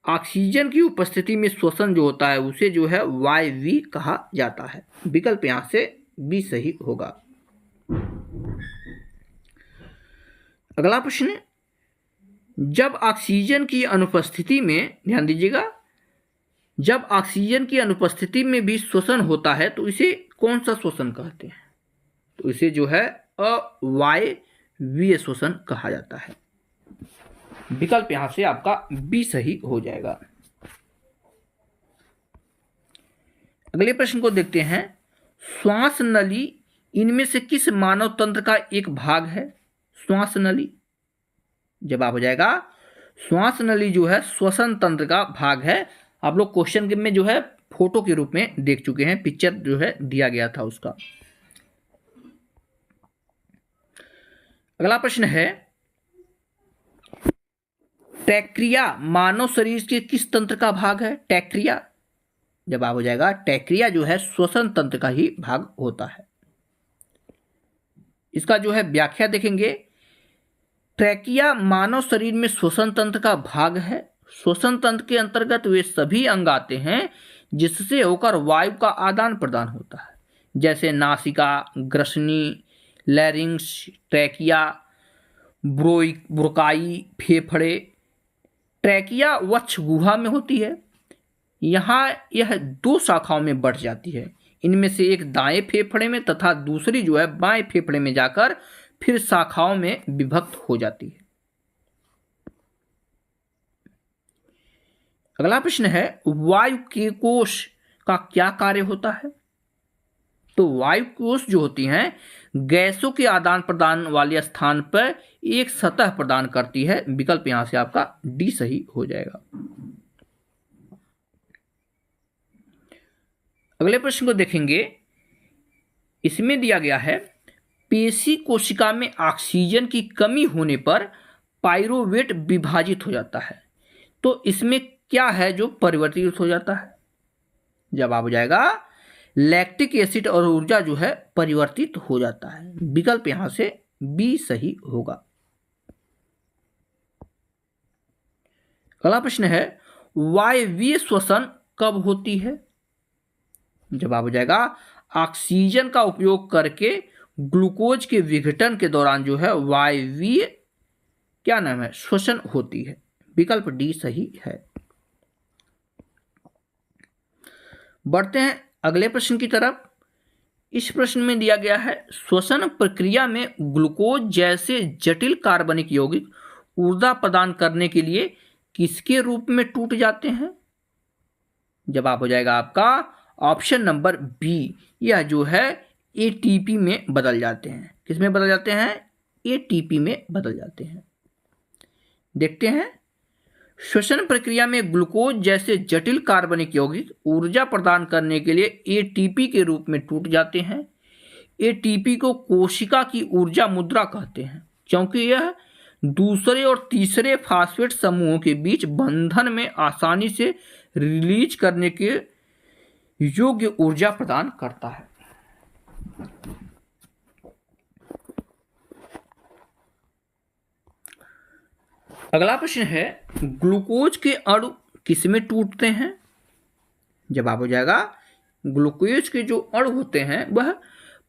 ऑक्सीजन की उपस्थिति में श्वसन जो होता है उसे जो है वायवीय कहा जाता है। विकल्प यहां से बी सही होगा। अगला प्रश्न, जब ऑक्सीजन की अनुपस्थिति में, ध्यान दीजिएगा, जब ऑक्सीजन की अनुपस्थिति में भी श्वसन होता है तो इसे कौन सा श्वसन कहते हैं? तो इसे जो है अवायवीय श्वसन कहा जाता है। विकल्प यहां से आपका बी सही हो जाएगा। अगले प्रश्न को देखते हैं, श्वास नली इनमें से किस मानव तंत्र का एक भाग है? श्वास नली। जवाब हो जाएगा श्वास नली जो है श्वसन तंत्र का भाग है। आप लोग क्वेश्चन में जो है फोटो के रूप में देख चुके हैं, पिक्चर जो है दिया गया था उसका। अगला प्रश्न है, टैक्रिया मानव शरीर के किस तंत्र का भाग है? टैक्रिया। जवाब हो जाएगा टैक्रिया जो है श्वसन तंत्र का ही भाग होता है। इसका जो है व्याख्या देखेंगे। ट्रैकिया मानव शरीर में श्वसन तंत्र का भाग है। श्वसन तंत्र के अंतर्गत वे सभी अंग आते हैं जिससे होकर वायु का आदान प्रदान होता है, जैसे नासिका, ग्रसनी, लैरिंक्स, ट्रैकिया, ब्रोकाई, फेफड़े। ट्रैकिया वक्ष गुहा में होती है। यहाँ यह 2 शाखाओं में बढ़ जाती है। इनमें से एक दाएं फेफड़े में तथा दूसरी जो है बाएं फेफड़े में जाकर फिर शाखाओं में विभक्त हो जाती है। अगला प्रश्न है, वायु के कोश का क्या कार्य होता है? तो वायु कोश जो होती हैं गैसों के आदान प्रदान वाले स्थान पर एक सतह प्रदान करती है। विकल्प यहां से आपका डी सही हो जाएगा। अगले प्रश्न को देखेंगे। इसमें दिया गया है, पेशी कोशिका में ऑक्सीजन की कमी होने पर पाइरोवेट विभाजित हो जाता है, तो इसमें क्या है जो परिवर्तित हो जाता है? जवाब हो जाएगा लैक्टिक एसिड और ऊर्जा जो है परिवर्तित हो जाता है। विकल्प यहां से बी सही होगा। अगला प्रश्न है, वायवीय श्वसन कब होती है? जवाब हो जाएगा ऑक्सीजन का उपयोग करके ग्लूकोज के विघटन के दौरान जो है वायवीय क्या नाम है श्वसन होती है। विकल्प डी सही है। बढ़ते हैं अगले प्रश्न की तरफ। इस प्रश्न में दिया गया है श्वसन प्रक्रिया में ग्लूकोज जैसे जटिल कार्बनिक यौगिक ऊर्जा प्रदान करने के लिए किसके रूप में टूट जाते हैं। जवाब हो जाएगा आपका ऑप्शन नंबर बी, यह जो है एटीपी में बदल जाते हैं। किस में बदल जाते हैं? एटीपी में बदल जाते हैं। देखते हैं, श्वसन प्रक्रिया में ग्लूकोज जैसे जटिल कार्बनिक यौगिक ऊर्जा प्रदान करने के लिए एटीपी के रूप में टूट जाते हैं। एटीपी को कोशिका की ऊर्जा मुद्रा कहते हैं क्योंकि यह दूसरे और तीसरे फास्फेट समूहों के बीच बंधन में आसानी से रिलीज करने के योग्य ऊर्जा प्रदान करता है। अगला प्रश्न है ग्लूकोज के अणु किसमें टूटते हैं। जवाब हो जाएगा ग्लूकोज के जो अणु होते हैं वह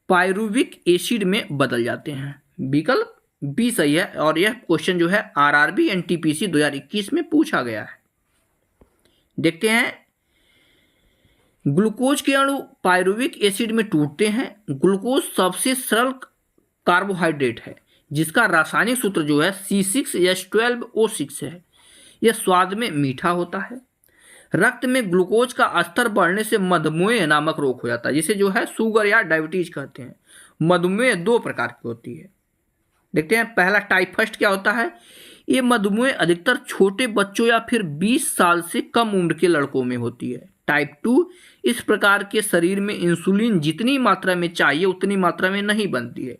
पायरुविक एसिड में बदल जाते हैं। विकल्प बी सही है और यह क्वेश्चन जो है आरआरबी एनटीपीसी 2021 में पूछा गया है। देखते हैं, ग्लूकोज के अणु पायरुविक एसिड में टूटते हैं। ग्लूकोज सबसे सरल कार्बोहाइड्रेट है जिसका रासायनिक सूत्र जो है C6H12O6 है। यह स्वाद में मीठा होता है। रक्त में ग्लूकोज का स्तर बढ़ने से मधुमेह नामक रोग हो जाता है, जिसे जो है शुगर या डायबिटीज कहते हैं। मधुमेह दो प्रकार की होती है। देखते हैं, पहला टाइप फर्स्ट क्या होता है। ये मधुमेह अधिकतर छोटे बच्चों या फिर 20 साल से कम उम्र के लड़कों में होती है। टाइप 2 इस प्रकार के शरीर में इंसुलिन जितनी मात्रा में चाहिए उतनी मात्रा में नहीं बनती है।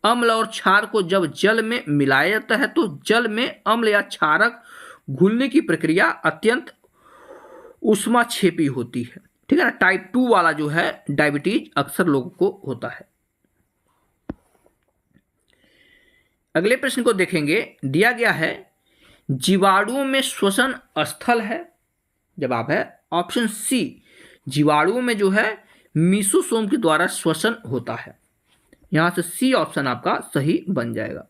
अम्ल और क्षार को जब जल में मिलाया जाता है तो जल में अम्ल या क्षारक घुलने की प्रक्रिया अत्यंत ऊष्माक्षेपी होती है। ठीक है ना। टाइप 2 वाला जो है डायबिटीज अक्सर लोगों को होता है। अगले प्रश्न को देखेंगे। दिया गया है जीवाणुओं में श्वसन स्थल है। जवाब है ऑप्शन सी, जीवाणुओं में जो है मीसोसोम के द्वारा श्वसन होता है। यहां से सी ऑप्शन आपका सही बन जाएगा।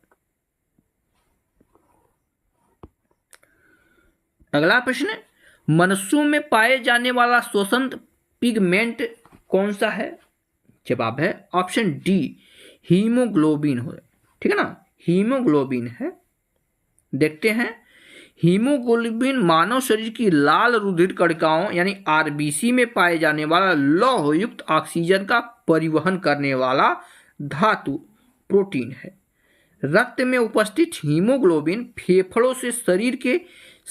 अगला प्रश्न, मनुष्यों में पाए जाने वाला श्वसन पिगमेंट कौन सा है। जवाब है ऑप्शन डी, हीमोग्लोबिन हो। ठीक है ना, हीमोग्लोबिन है। देखते हैं, हीमोग्लोबिन मानव शरीर की लाल रुधिर कणिकाओं यानी आरबीसी में पाए जाने वाला लौह युक्त ऑक्सीजन का परिवहन करने वाला धातु प्रोटीन है। रक्त में उपस्थित हीमोग्लोबिन फेफड़ों से शरीर के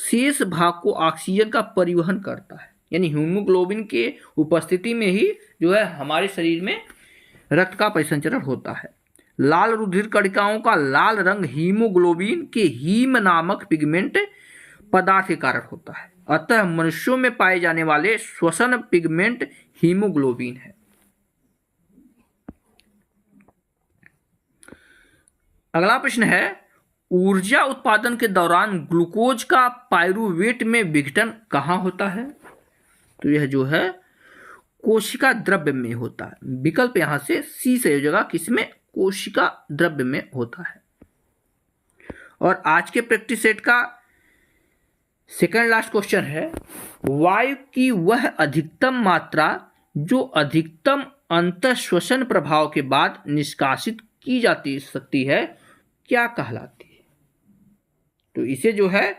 शेष भाग को ऑक्सीजन का परिवहन करता है। यानी हीमोग्लोबिन के उपस्थिति में ही जो है हमारे शरीर में रक्त का परिसंचरण होता है। लाल रुधिर कणिकाओं का लाल रंग हीमोग्लोबिन के हीम नामक पिगमेंट पदार्थ के कारण होता है। अतः मनुष्यों में पाए जाने वाले श्वसन पिगमेंट हीमोग्लोबिन है। अगला प्रश्न है, ऊर्जा उत्पादन के दौरान ग्लूकोज का पायरुवेट में विघटन कहाँ होता है। तो यह जो है कोशिका द्रव्य में होता है। विकल्प यहां से सी से हो जाएगा, किसमें, कोशिका द्रव्य में होता है। और आज के प्रैक्टिस सेट का सेकंड लास्ट क्वेश्चन है, वायु की वह अधिकतम मात्रा जो अधिकतम अंतःश्वसन प्रभाव के बाद निष्कासित की जाती सकती है क्या कहलाती है। तो इसे जो है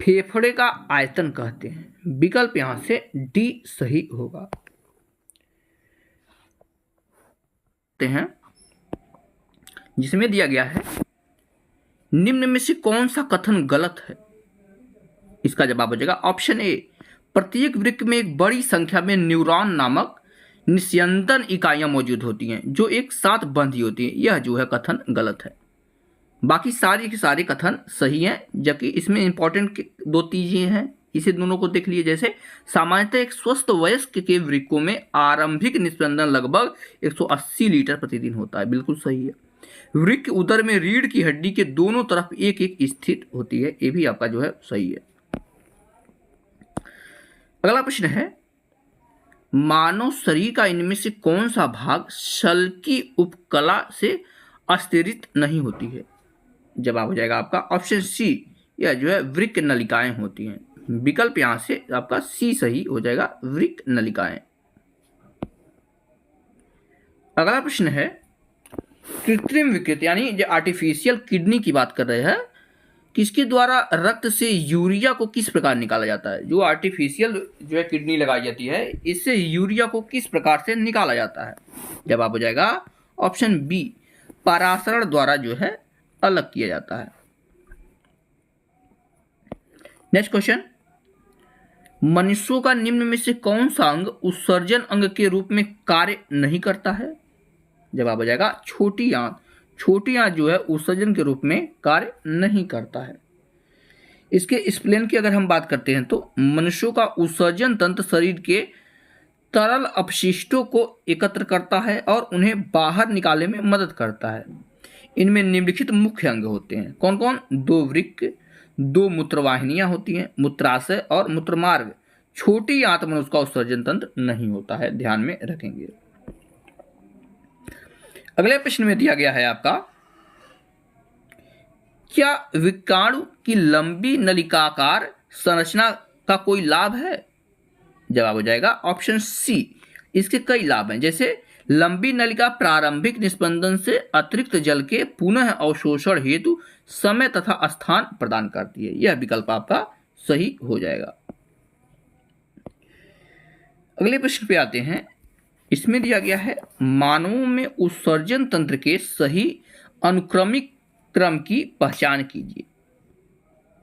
फेफड़े का आयतन कहते हैं। विकल्प यहां से डी सही होगा। हैं जिसमें दिया गया है निम्न में से कौन सा कथन गलत है। इसका जवाब हो जाएगा ऑप्शन ए, प्रत्येक वृक्क में एक बड़ी संख्या में न्यूरॉन नामक निस्यंदन इकाइयां मौजूद होती हैं जो एक साथ बंधी होती हैं। यह जो है कथन गलत है। बाकी सारी के सारे कथन सही हैं, जबकि इसमें इंपॉर्टेंट दो चीजें हैं, इसे दोनों को देख लीजिए। जैसे सामान्यतः एक स्वस्थ वयस्क के वृक्कों में आरंभिक निस्पंदन लगभग 180 लीटर प्रतिदिन होता है। बिल्कुल सही है। वृक्क उदर में रीढ़ की हड्डी के दोनों तरफ एक एक स्थित होती है। ये भी आपका जो है सही है। अगला प्रश्न है, मानव शरीर का इनमें से कौन सा भाग शल्य की उपकला से अस्थिरित नहीं होती है? जवाब हो जाएगा आपका ऑप्शन सी, यह जो है वृक्क नलिकाएं होती हैं। विकल्प यहां से आपका सी सही हो जाएगा, वृक्क नलिकाएं। अगला प्रश्न है कृत्रिम विकृत यानी जो आर्टिफिशियल किडनी की बात कर रहे हैं, किसके द्वारा रक्त से यूरिया को किस प्रकार निकाला जाता है? जो आर्टिफिशियल जो है किडनी लगाई जाती है, इससे यूरिया को किस प्रकार से निकाला जाता है? जवाब हो जाएगा ऑप्शन बी, परासरण द्वारा जो है अलग किया जाता है। नेक्स्ट क्वेश्चन, मनुष्यों का निम्न में से कौन सा अंग उत्सर्जन अंग के रूप में कार्य नहीं करता है? जवाब हो जाएगा छोटी आंत। छोटी आंत जो है उत्सर्जन के रूप में कार्य नहीं करता है। इसके स्प्लेन की अगर हम बात करते हैं तो मनुष्यों का उत्सर्जन तंत्र शरीर के तरल अपशिष्टों को एकत्र करता है और उन्हें बाहर निकालने में मदद करता है। इनमें निम्नलिखित मुख्य अंग होते हैं। कौन कौन? 2 वृक्क, 2 मूत्रवाहिनियां होती हैं, मूत्राशय और मूत्रमार्ग। छोटी आंत में उसका उत्सर्जन तंत्र नहीं होता है, ध्यान में रखेंगे। अगले प्रश्न में दिया गया है आपका, क्या विकाणु की लंबी नलिकाकार संरचना का कोई लाभ है? जवाब हो जाएगा ऑप्शन सी, इसके कई लाभ हैं। जैसे लंबी नलिका प्रारंभिक निस्पंदन से अतिरिक्त जल के पुनः अवशोषण हेतु समय तथा स्थान प्रदान करती है। यह विकल्प आपका सही हो जाएगा। अगले प्रश्न पे आते हैं। इसमें दिया गया है मानवों में उत्सर्जन तंत्र के सही अनुक्रमिक क्रम की पहचान कीजिए।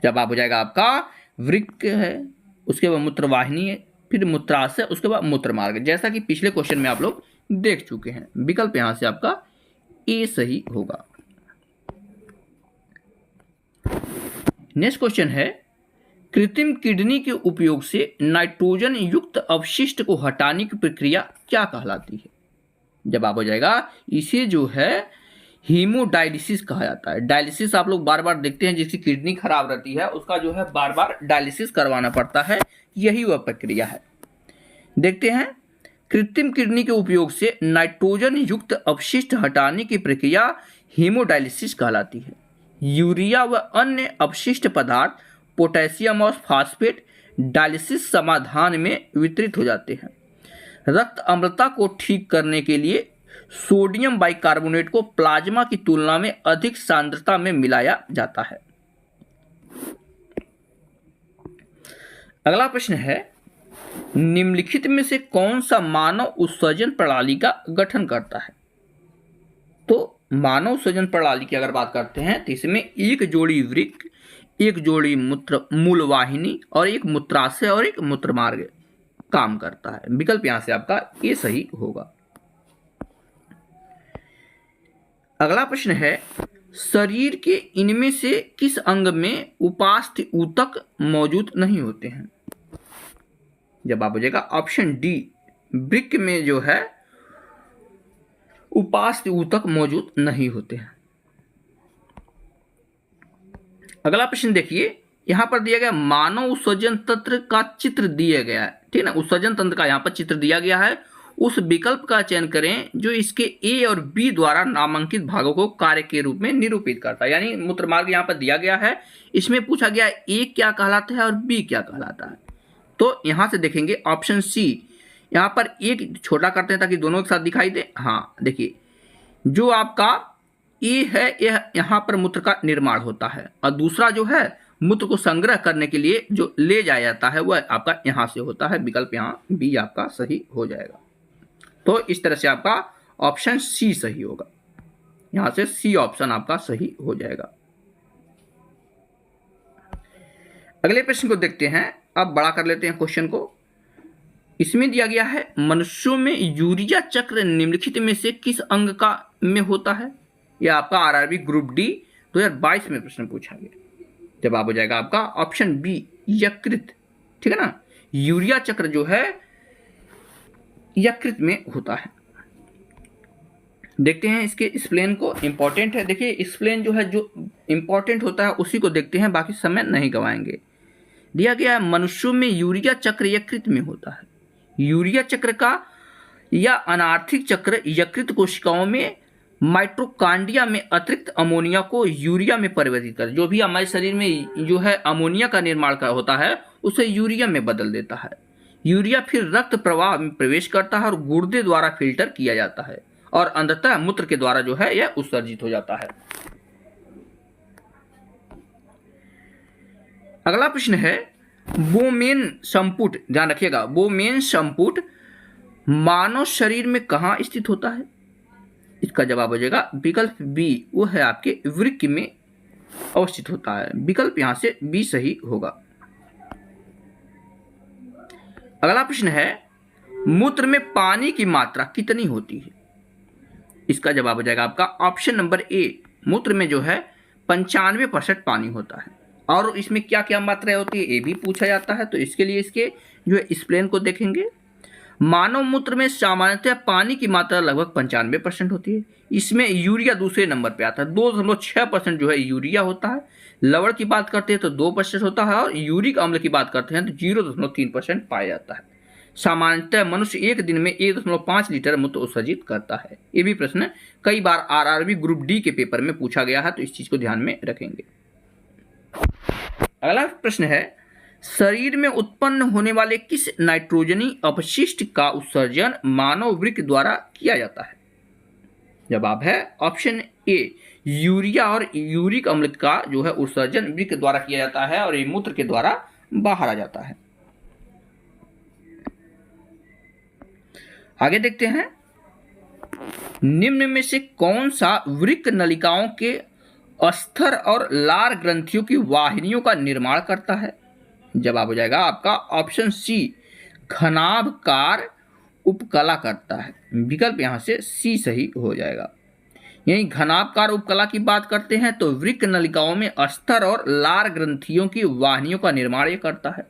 जवाब हो जाएगा आपका वृक्क है, उसके बाद मूत्रवाहिनी है, फिर मूत्राशय, उसके बाद मूत्रमार्ग, जैसा कि पिछले क्वेश्चन में आप लोग देख चुके हैं। विकल्प यहां से आपका ए सही होगा। नेक्स्ट क्वेश्चन है, कृत्रिम किडनी के उपयोग से नाइट्रोजन युक्त अपशिष्ट को हटाने की प्रक्रिया क्या कहलाती है? जवाब हो जाएगा, इसे जो है हीमोडायलिसिस कहा जाता है। डायलिसिस आप लोग बार बार देखते हैं, जिसकी किडनी खराब रहती है उसका जो है बार बार डायलिसिस करवाना पड़ता है, यही वह प्रक्रिया है। देखते हैं, कृत्रिम किडनी के उपयोग से नाइट्रोजन युक्त अपशिष्ट हटाने की प्रक्रिया हीमोडायलिसिस कहलाती है। यूरिया व अन्य अपशिष्ट पदार्थ पोटेशियम और फास्फेट डायलिसिस समाधान में वितरित हो जाते हैं। रक्त अम्लता को ठीक करने के लिए सोडियम बाइकार्बोनेट को प्लाज्मा की तुलना में अधिक सांद्रता में मिलाया जाता है। अगला प्रश्न है, निम्नलिखित में से कौन सा मानव उत्सर्जन प्रणाली का गठन करता है? तो मानव उत्सर्जन प्रणाली की अगर बात करते हैं तो इसमें एक जोड़ी वृक्क, एक जोड़ी मूलवाहिनी और एक मूत्राशय और एक मूत्रमार्ग काम करता है। विकल्प यहां से आपका ये सही होगा। अगला प्रश्न है, शरीर के इनमें से किस अंग में उपास्थि ऊतक मौजूद नहीं होते हैं? जवाब हो जाएगा ऑप्शन डी, वृक्क में जो है उपास्थि ऊतक मौजूद नहीं होते हैं। अगला प्रश्न देखिए, यहां पर दिया गया मानव उत्सर्जन तंत्र का चित्र दिया गया है, ठीक है ना। उत्सर्जन तंत्र का यहां पर चित्र दिया गया है, उस विकल्प का चयन करें जो इसके ए और बी द्वारा नामांकित भागों को कार्य के रूप में निरूपित करता है। यानी मूत्रमार्ग यहां पर दिया गया है, इसमें पूछा गया ए क्या कहलाता है और बी क्या कहलाता है। तो यहां से देखेंगे ऑप्शन सी, यहां पर एक छोटा करते हैं ताकि दोनों एक साथ दिखाई दे। हाँ देखिए, जो आपका ए है यह यहां पर मूत्र का निर्माण होता है, और दूसरा जो है मूत्र को संग्रह करने के लिए जो ले जाया जाता है वह आपका यहां से होता है। विकल्प यहां बी आपका सही हो जाएगा। तो इस तरह से आपका ऑप्शन सी सही होगा, यहां से सी ऑप्शन आपका सही हो जाएगा। अगले प्रश्न को देखते हैं, अब बड़ा कर लेते हैं क्वेश्चन को। इसमें दिया गया है मनुष्यों में यूरिया चक्र निम्नलिखित में से किस अंग का में होता है? यह आपका आरआरबी ग्रुप डी 2022 में प्रश्न पूछा गया। जवाब हो जाएगा आपका ऑप्शन बी, यकृत, ठीक है ना। यूरिया चक्र जो है यकृत में होता है। देखते हैं इसके स्प्लेन को, इंपॉर्टेंट है। देखिए स्प्लेन जो है जो इंपॉर्टेंट होता है उसी को देखते हैं, बाकी समय नहीं गवाएंगे। दिया गया है मनुष्यों में यूरिया चक्र यकृत में होता है। यूरिया चक्र का या अनार्थिक चक्र यकृत कोशिकाओं में माइटोकांड्रिया में अतिरिक्त अमोनिया को यूरिया में परिवर्तित कर, जो भी हमारे शरीर में जो है अमोनिया का निर्माण का होता है उसे यूरिया में बदल देता है। यूरिया फिर रक्त प्रवाह में प्रवेश करता है और गुर्दे द्वारा फिल्टर किया जाता है और अंततः मूत्र के द्वारा जो है यह उत्सर्जित हो जाता है। अगला प्रश्न है बोमेन संपुट, ध्यान रखिएगा, बोमेन संपुट मानव शरीर में कहां स्थित होता है? इसका जवाब हो जाएगा विकल्प बी, वो है आपके वृक्क में अवस्थित होता है। विकल्प यहां से बी सही होगा। अगला प्रश्न है मूत्र में पानी की मात्रा कितनी होती है? इसका जवाब हो जाएगा आपका ऑप्शन नंबर ए, मूत्र में जो है 95% पानी होता है। और इसमें क्या क्या मात्राएं होती है ये भी पूछा जाता है, तो इसके लिए इसके जो है एक्सप्लेन को देखेंगे। मानव मूत्र में सामान्यतः पानी की मात्रा लगभग 95% होती है। इसमें यूरिया दूसरे नंबर पे आता है, 2.6% जो है यूरिया होता है। लवण की बात करते हैं तो 2% होता है और यूरिक अम्ल की बात करते हैं तो 0.3% पाया जाता है। सामान्यतः मनुष्य एक दिन में 1.5 लीटर मूत्र उत्सर्जित करता है। ये भी प्रश्न कई बार आरआरबी ग्रुप डी के पेपर में पूछा गया है, तो इस चीज को ध्यान में रखेंगे। अगला प्रश्न है शरीर में उत्पन्न होने वाले किस नाइट्रोजनी अपशिष्ट का उत्सर्जन मानव वृक्क द्वारा किया जाता है? जवाब है ऑप्शन ए, यूरिया और यूरिक अम्ल का जो है उत्सर्जन वृक्क द्वारा किया जाता है और ये मूत्र के द्वारा बाहर आ जाता है। आगे देखते हैं निम्न में से कौन सा वृक्क नलिकाओं के अस्तर और लार ग्रंथियों की वाहिनियों का निर्माण करता है? जवाब हो जाएगा आपका ऑप्शन सी, घनाभकार उपकला करता है। विकल्प यहां से सी सही हो जाएगा। यही घनाभकार उपकला की बात करते हैं तो वृक्क नलिकाओं में अस्तर और लार ग्रंथियों की वाहिनियों का निर्माण ये करता है।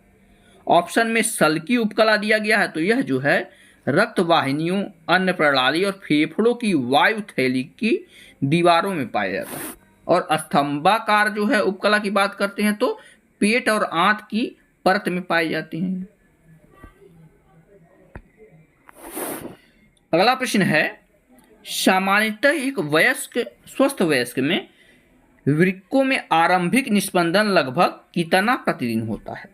ऑप्शन में सल्की उपकला दिया गया है, तो यह जो है रक्त वाहिनियों, अन्न प्रणाली और फेफड़ों की वायु थैली की दीवारों में पाया जाता है। और स्तंभाकार जो है उपकला की बात करते हैं तो पेट और आंत की परत में पाई जाती हैं। अगला प्रश्न है सामान्यतः एक वयस्क स्वस्थ वयस्क में वृक्कों में आरंभिक निस्पंदन लगभग कितना प्रतिदिन होता है?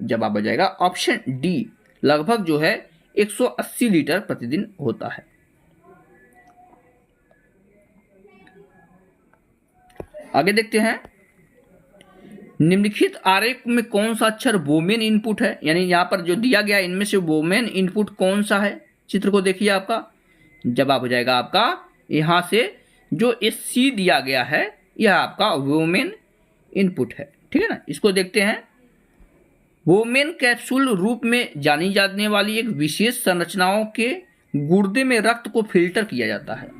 जवाब आ जाएगा ऑप्शन डी, लगभग जो है 180 लीटर प्रतिदिन होता है। आगे देखते हैं निम्नलिखित आरेख में कौन सा अक्षर बोमेन इनपुट है, यानी यहां पर जो दिया गया इनमें से बोमेन इनपुट कौन सा है? चित्र को देखिए आपका, जवाब हो जाएगा आपका यहां से जो एस सी दिया गया है यह आपका वोमेन इनपुट है। ठीक है ना, इसको देखते हैं। वोमेन कैप्सूल रूप में जानी जाने वाली एक विशेष संरचनाओं के गुर्दे में रक्त को फिल्टर किया जाता है।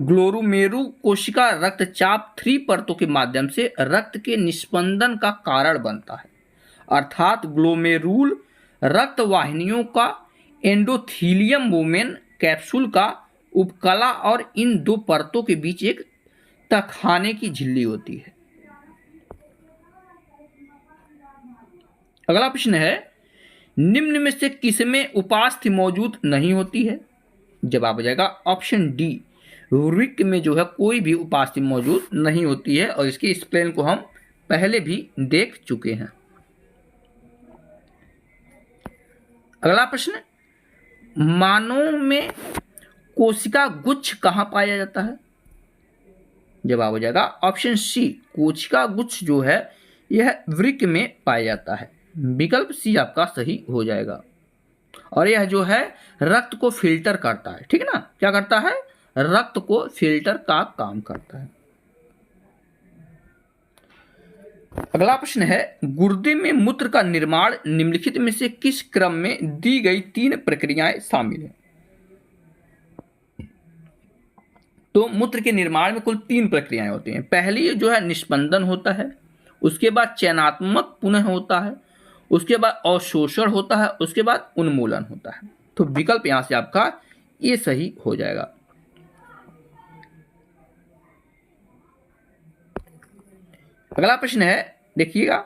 ग्लोमेरुल कोशिका रक्तचाप 3 परतों के माध्यम से रक्त के निस्पंदन का कारण बनता है, अर्थात ग्लोमेरुल रक्त वाहिनियों का एंडोथीलियम वोमेन कैप्सूल का उपकला और इन 2 परतों के बीच एक तहखाने की झिल्ली होती है। अगला प्रश्न है निम्न में से किसमें उपास्थि मौजूद नहीं होती है? जवाब हो जाएगा ऑप्शन डी, वृक्क में जो है कोई भी उपास्थि मौजूद नहीं होती है और इसके एक्सप्लेन को हम पहले भी देख चुके हैं। अगला प्रश्न मानव में कोशिका गुच्छ कहां पाया जाता है? जवाब हो जाएगा ऑप्शन सी, कोशिका गुच्छ जो है यह वृक्क में पाया जाता है। विकल्प सी आपका सही हो जाएगा। और यह जो है रक्त को फिल्टर करता है। ठीक है ना, क्या करता है? रक्त को फिल्टर का काम करता है। अगला प्रश्न है गुर्दे में मूत्र का निर्माण निम्नलिखित में से किस क्रम में दी गई 3 प्रक्रियाएं शामिल हैं? तो मूत्र के निर्माण में कुल 3 प्रक्रियाएं होती हैं। पहली जो है निस्पंदन होता है, उसके बाद चयनात्मक पुनः होता है, उसके बाद अवशोषण होता है, उसके बाद उन्मूलन होता है। तो विकल्प यहां से आपका ये सही हो जाएगा। अगला प्रश्न है देखिएगा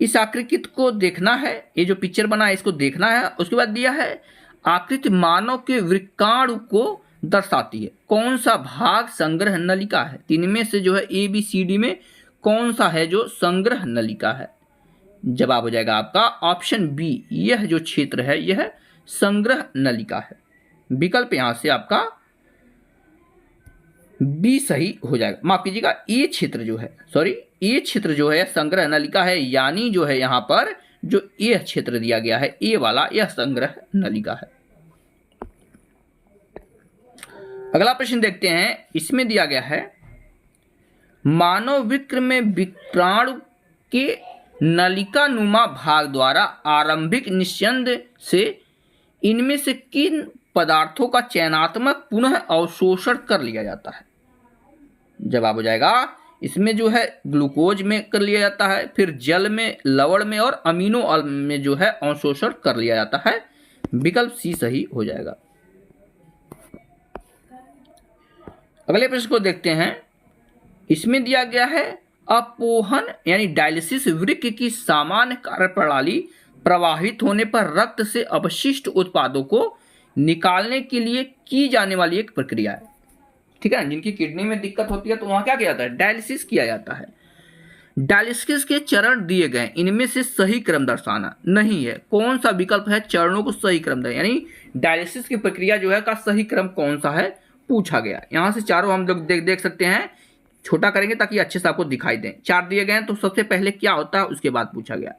इस आकृति को देखना है, ये जो पिक्चर बना है इसको देखना है। उसके बाद दिया है आकृति मानव के वृक्काणु को दर्शाती है। कौन सा भाग संग्रह नलिका है? तीन में से जो है ए बी सी डी में कौन सा है जो संग्रह नलिका है? जवाब हो जाएगा आपका ऑप्शन बी, यह जो क्षेत्र है यह संग्रह नलिका है। विकल्प यहां से आपका बी सही हो जाएगा। माफ कीजिएगा, ये क्षेत्र जो है, सॉरी, ये क्षेत्र जो है संग्रह नलिका है, यानी जो है यहां पर जो ये क्षेत्र दिया गया है ए वाला, यह संग्रह नलिका है। अगला प्रश्न देखते हैं। इसमें दिया गया है मानव वृक्क में विक्राणु के नलिका नुमा भाग द्वारा आरंभिक निस्यंद से इनमें से किन पदार्थों का चयनात्मक पुनः अवशोषण कर लिया जाता है? जवाब हो जाएगा इसमें जो है ग्लूकोज में कर लिया जाता है, फिर जल में, लवण में और अमीनो अम्ल में जो है अवशोषण कर लिया जाता है। विकल्प सी सही हो जाएगा। अगले प्रश्न को देखते हैं। इसमें दिया गया है अपोहन यानी डायलिसिस वृक्क की सामान्य कार्यप्रणाली प्रवाहित होने पर रक्त से अपशिष्ट उत्पादों को निकालने के लिए की जाने वाली एक प्रक्रिया है। ठीक है, जिनकी किडनी में दिक्कत होती है तो वहां क्या किया जाता है? डायलिसिस किया जाता है। डायलिसिस के चरण दिए गए, इनमें से सही क्रम दर्शाना नहीं है। कौन सा विकल्प है चरणों को सही क्रम दें, यानी डायलिसिस की प्रक्रिया जो है का सही क्रम कौन सा है पूछा गया। यहां से चारों हम लोग देख सकते हैं, छोटा करेंगे ताकि अच्छे से आपको दिखाई दें। चार दिए गए हैं तो सबसे पहले क्या होता है उसके बाद पूछा गया।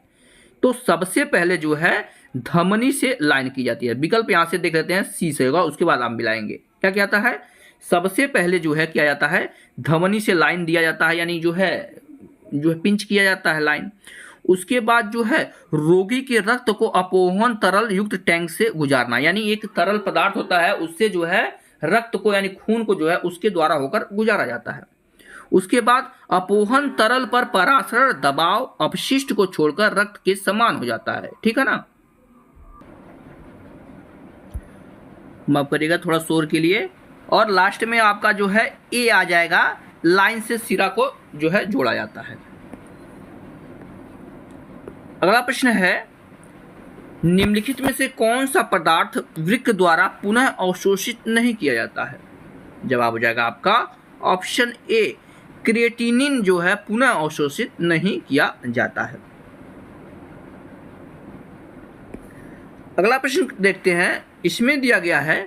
तो सबसे पहले जो है धमनी से लाइन की जाती है। विकल्प यहां से देख लेते हैं, सी से होगा, उसके बाद आप मिलाएंगे। क्या कहता है? सबसे पहले जो है किया जाता है धमनी से लाइन दिया जाता है, यानी जो है पिंच किया जाता है लाइन। उसके बाद जो है रोगी के रक्त को अपोहन तरल युक्त टैंक से गुजारना, यानी एक तरल पदार्थ होता है उससे जो है रक्त को यानी खून को जो है उसके द्वारा होकर गुजारा जाता है। उसके बाद अपोहन तरल पर पराशर दबाव अपशिष्ट को छोड़कर रक्त के समान हो जाता है। ठीक है ना, माफ करिएगा थोड़ा शोर के लिए। और लास्ट में आपका जो है ए आ जाएगा, लाइन से सिरा को जो है जोड़ा जाता है। अगला प्रश्न है निम्नलिखित में से कौन सा पदार्थ वृक्क द्वारा पुनः अवशोषित नहीं किया जाता है? जवाब हो जाएगा आपका ऑप्शन ए, क्रिएटिनिन जो है पुनः अवशोषित नहीं किया जाता है। अगला प्रश्न देखते हैं। इसमें दिया गया है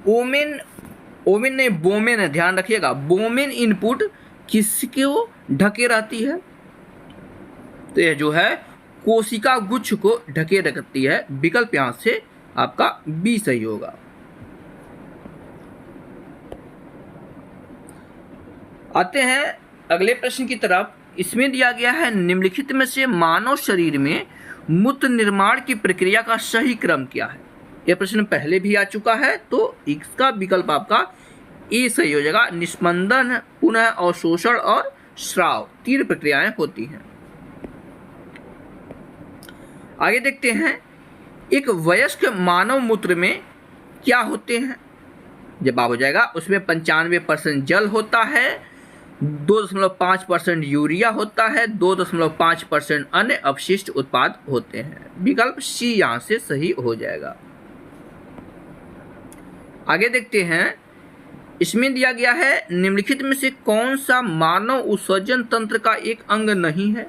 बोमेन, ध्यान रखिएगा, बोमेन इनपुट किसको ढके रहती है? तो यह जो है कोशिका गुच्छ को ढके रखती है। विकल्प यहां से आपका बी सही होगा। आते हैं अगले प्रश्न की तरफ। इसमें दिया गया है निम्नलिखित में से मानव शरीर में मूत्र निर्माण की प्रक्रिया का सही क्रम क्या है? यह प्रश्न पहले भी आ चुका है, तो इसका विकल्प आपका ए सही हो जाएगा। निस्पंदन, पुनः अवशोषण और स्राव, तीन प्रक्रियाएं होती हैं। आगे देखते हैं, एक वयस्क मानव मूत्र में क्या होते हैं? जवाब हो जाएगा उसमें 95% जल होता है, 2.5% यूरिया होता है, 2.5% अन्य अपशिष्ट उत्पाद होते हैं। विकल्प सी यहां से सही हो जाएगा। आगे देखते हैं। इसमें दिया गया है निम्नलिखित में से कौन सा मानव उत्सर्जन तंत्र का एक अंग नहीं है?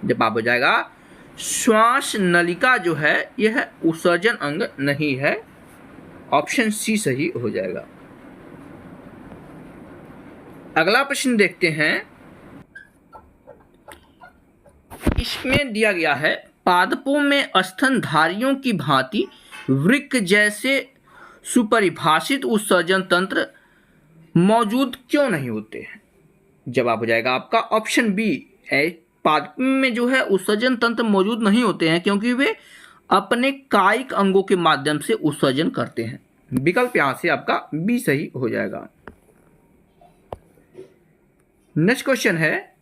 जवाब हो जाएगा श्वास नलिका जो है यह उत्सर्जन अंग नहीं है। ऑप्शन सी सही हो जाएगा। अगला प्रश्न देखते हैं। इसमें दिया गया है पादपों में स्तनधारियों की भांति वृक्क जैसे सुपरिभाषित उत्सर्जन तंत्र मौजूद क्यों नहीं होते हैं? जवाब हो जाएगा आपका ऑप्शन बी है, पादपों में जो है उत्सर्जन तंत्र मौजूद नहीं होते हैं क्योंकि वे अपने कायिक अंगों के माध्यम से उत्सर्जन करते हैं। विकल्प यहां से आपका बी सही हो जाएगा। नेक्स्ट क्वेश्चन है,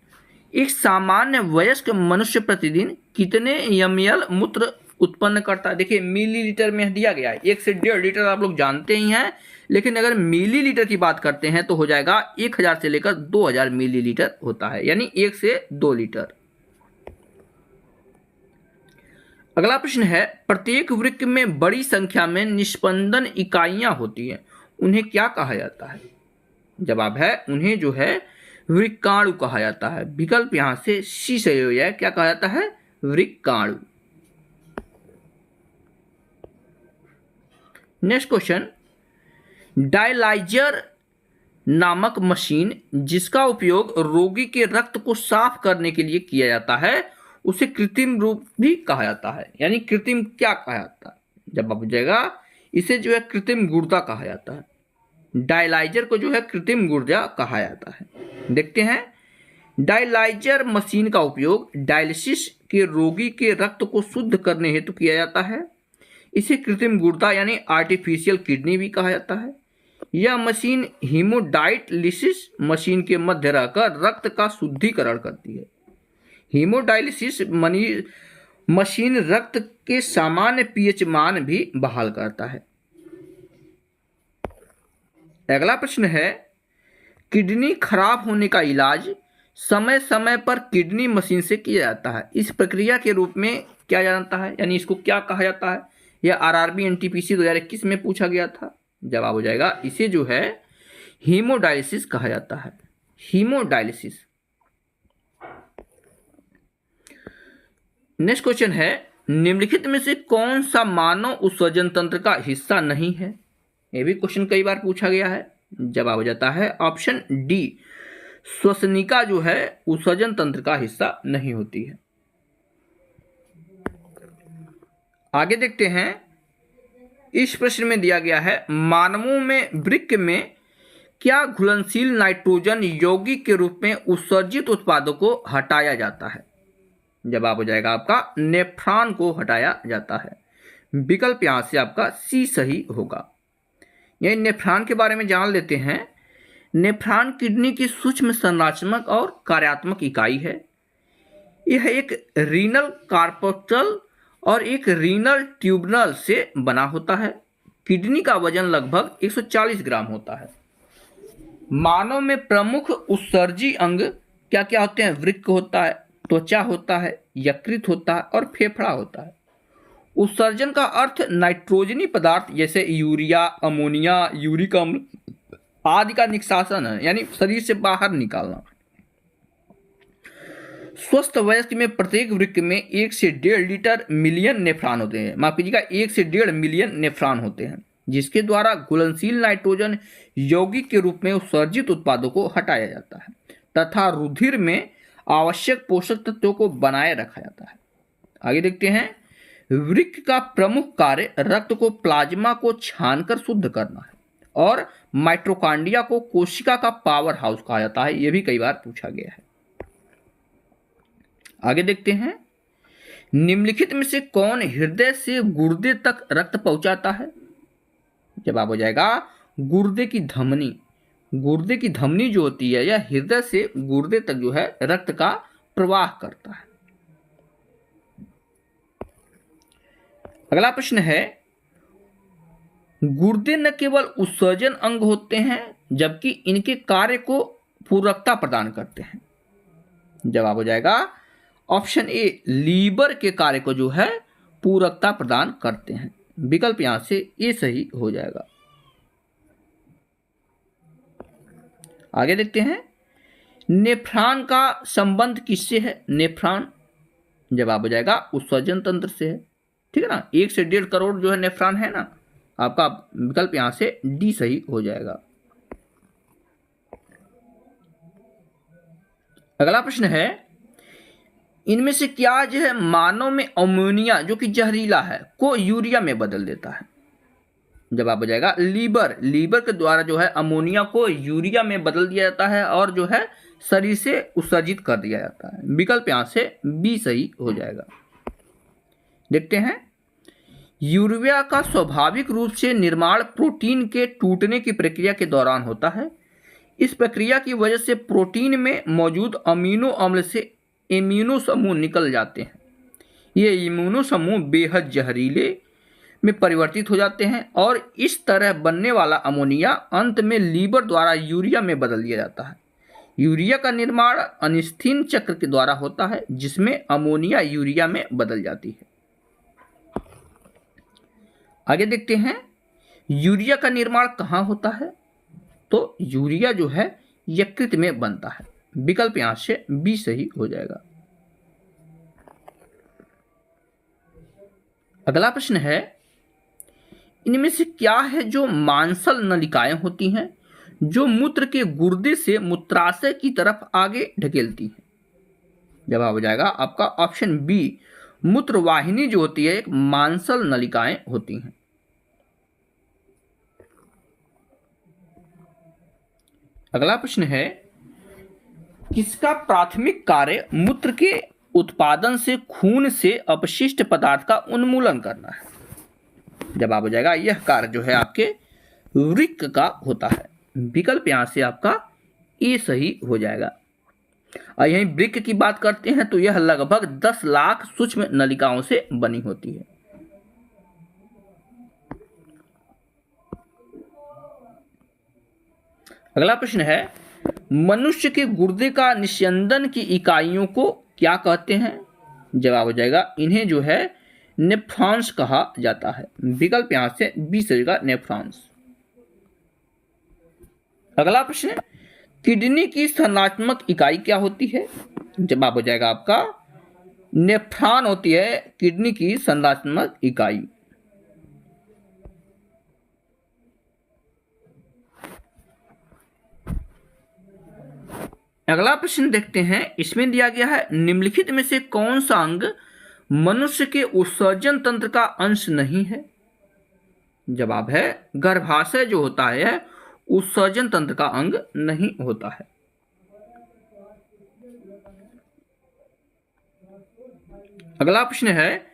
एक सामान्य वयस्क मनुष्य प्रतिदिन कितने ml मूत्र उत्पन्न करता है? देखिए मिलीलीटर में दिया गया है, 1 से 1.5 लीटर आप लोग जानते ही हैं, लेकिन अगर मिलीलीटर की बात करते हैं तो हो जाएगा 1000 से लेकर 2000 मिलीलीटर होता है, यानी 1 से 2 लीटर। अगला प्रश्न है, प्रत्येक वृक्क में बड़ी संख्या में निस्पंदन इकाइयां होती हैं, उन्हें क्या कहा जाता है? जवाब है, उन्हें जो है वृक्काणु कहा जाता है। विकल्प यहां से सी सही हो जाए। क्या कहा जाता है? वृक्काणु। नेक्स्ट क्वेश्चन, डायलाइजर नामक मशीन जिसका उपयोग रोगी के रक्त को साफ करने के लिए किया जाता है, उसे कृत्रिम रूप भी कहा जाता है। यानी कृत्रिम क्या कहा जाता है? जवाब हो जाएगा, इसे जो है कृत्रिम गुर्दा कहा जाता है। डायलाइजर को जो है कृत्रिम गुर्दा कहा जाता है। देखते हैं, डायलाइजर मशीन का उपयोग डायलिसिस के रोगी के रक्त को शुद्ध करने हेतु किया जाता है। इसे कृत्रिम गुर्दा यानी आर्टिफिशियल किडनी भी कहा जाता है। यह मशीन हीमोडायलिसिस मशीन के मध्य रहकर रक्त का शुद्धिकरण करती है। हीमोडायलिसिस मशीन रक्त के सामान्य पीएच मान भी बहाल करता है। अगला प्रश्न है, किडनी खराब होने का इलाज समय समय पर किडनी मशीन से किया जाता है। इस प्रक्रिया के रूप में क्या जानता है? यानी इसको क्या कहा जाता है? यह आरआरबी एनटीपीसी 2021 में पूछा गया था। जवाब हो जाएगा, इसे जो है हीमोडायलिसिस कहा जाता है। हीमोडायलिसिस। नेक्स्ट क्वेश्चन है, निम्नलिखित में से कौन सा मानव उत्सर्जन तंत्र का हिस्सा नहीं है? यह भी क्वेश्चन कई बार पूछा गया है। जवाब हो जाता है ऑप्शन डी, श्वसनिका जो है उत्सर्जन तंत्र का हिस्सा नहीं होती है। आगे देखते हैं, इस प्रश्न में दिया गया है, मानवों में वृक्क में क्या घुलनशील नाइट्रोजन यौगिक के रूप में उत्सर्जित उत्पादों को हटाया जाता है? जवाब हो जाएगा आपका नेफ्रॉन को हटाया जाता है। विकल्प यहां से आपका सी सही होगा। यही नेफ्रॉन के बारे में जान लेते हैं। नेफ्रॉन किडनी की सूक्ष्म संरचनात्मक और कार्यात्मक इकाई है। यह एक रीनल कार्पोटल और एक रीनल ट्यूबनल से बना होता है। किडनी का वजन लगभग 140 ग्राम होता है। मानव में प्रमुख उत्सर्जी अंग क्या क्या होते हैं? वृक्क होता है, त्वचा होता है, यकृत होता है और फेफड़ा होता है। उत्सर्जन का अर्थ नाइट्रोजनी पदार्थ जैसे यूरिया, अमोनिया, यूरिक अम्ल आदि का निष्कासन है, यानी शरीर से बाहर निकालना। स्वस्थ वयस्क में प्रत्येक वृक्क में 1 से 1.5 लीटर मिलियन नेफ्रॉन होते हैं। माफ कीजिएगा, 1 से 1.5 मिलियन नेफ्रॉन होते हैं, जिसके द्वारा घुलनशील नाइट्रोजन यौगिक के रूप में उत्सर्जित उत्पादों को हटाया जाता है तथा रुधिर में आवश्यक पोषक तत्वों को बनाए रखा जाता है। आगे देखते हैं, वृक्क का प्रमुख कार्य रक्त को प्लाज्मा को छानकर शुद्ध करना है और माइटोकॉन्ड्रिया को कोशिका का पावर हाउस कहा जाता है। यह भी कई बार पूछा गया है। आगे देखते हैं, निम्नलिखित में से कौन हृदय से गुर्दे तक रक्त पहुंचाता है? जवाब हो जाएगा गुर्दे की धमनी। गुर्दे की धमनी जो होती है यह हृदय से गुर्दे तक जो है रक्त का प्रवाह करता है। अगला प्रश्न है, गुर्दे न केवल उत्सर्जन अंग होते हैं जबकि इनके कार्य को पूरकता प्रदान करते हैं। जवाब हो जाएगा ऑप्शन ए, लीवर के कार्य को जो है पूरकता प्रदान करते हैं। विकल्प यहां से ए सही हो जाएगा। आगे देखते हैं, नेफ्रॉन का संबंध किससे है? नेफ्रॉन, जवाब हो जाएगा उत्सर्जन तंत्र से है। ठीक है ना, 1 से 1.5 करोड़ जो है नेफ्रॉन है ना, आपका विकल्प यहां से डी सही हो जाएगा। अगला प्रश्न है, इनमें से क्या जो है मानव में अमोनिया जो कि जहरीला है को यूरिया में बदल देता है? जवाब हो जाएगा लीवर। लीवर के द्वारा जो है अमोनिया को यूरिया में बदल दिया जाता है और जो है शरीर से उत्सर्जित कर दिया जाता है। विकल्प यहां से बी सही हो जाएगा। देखते हैं, यूरिया का स्वाभाविक रूप से निर्माण प्रोटीन के टूटने की प्रक्रिया के दौरान होता है। इस प्रक्रिया की वजह से प्रोटीन में मौजूद अमीनो अम्ल से इम्यूनो समूह निकल जाते हैं। ये इम्यूनो समूह बेहद जहरीले में परिवर्तित हो जाते हैं और इस तरह बनने वाला अमोनिया अंत में लीवर द्वारा यूरिया में बदल दिया जाता है। यूरिया का निर्माण अनिस्थिन चक्र के द्वारा होता है जिसमें अमोनिया यूरिया में बदल जाती है। आगे देखते हैं यूरिया का निर्माण कहाँ होता है। तो यूरिया जो है यकृत में बनता है। विकल्प यहां से बी सही हो जाएगा। अगला प्रश्न है इनमें से क्या है जो मांसल नलिकाएं होती हैं जो मूत्र के गुर्दे से मूत्राशय की तरफ आगे ढकेलती हैं। जवाब हो जाएगा आपका ऑप्शन बी, मूत्रवाहिनी जो होती है एक मांसल नलिकाएं होती हैं। अगला प्रश्न है किसका प्राथमिक कार्य मूत्र के उत्पादन से खून से अपशिष्ट पदार्थ का उन्मूलन करना है। जवाब हो जाएगा यह कार्य जो है आपके वृक्क का होता है। विकल्प यहां से आपका ए सही हो जाएगा। और यहीं वृक्क की बात करते हैं तो यह लगभग 10 लाख सूक्ष्म नलिकाओं से बनी होती है। अगला प्रश्न है मनुष्य के गुर्दे का निस्यंदन की इकाइयों को क्या कहते हैं। जवाब हो जाएगा इन्हें जो है नेफ्रॉन्स कहा जाता है। विकल्प यहां से बी सजेगा नेफ्रॉन्स। अगला प्रश्न किडनी की संरचनात्मक इकाई क्या होती है। जवाब हो जाएगा आपका नेफ्रॉन होती है किडनी की संरचनात्मक इकाई। अगला प्रश्न देखते हैं इसमें दिया गया है निम्नलिखित में से कौन सा अंग मनुष्य के उत्सर्जन तंत्र का अंश नहीं है। जवाब है गर्भाशय जो होता है उत्सर्जन तंत्र का अंग नहीं होता है। अगला प्रश्न है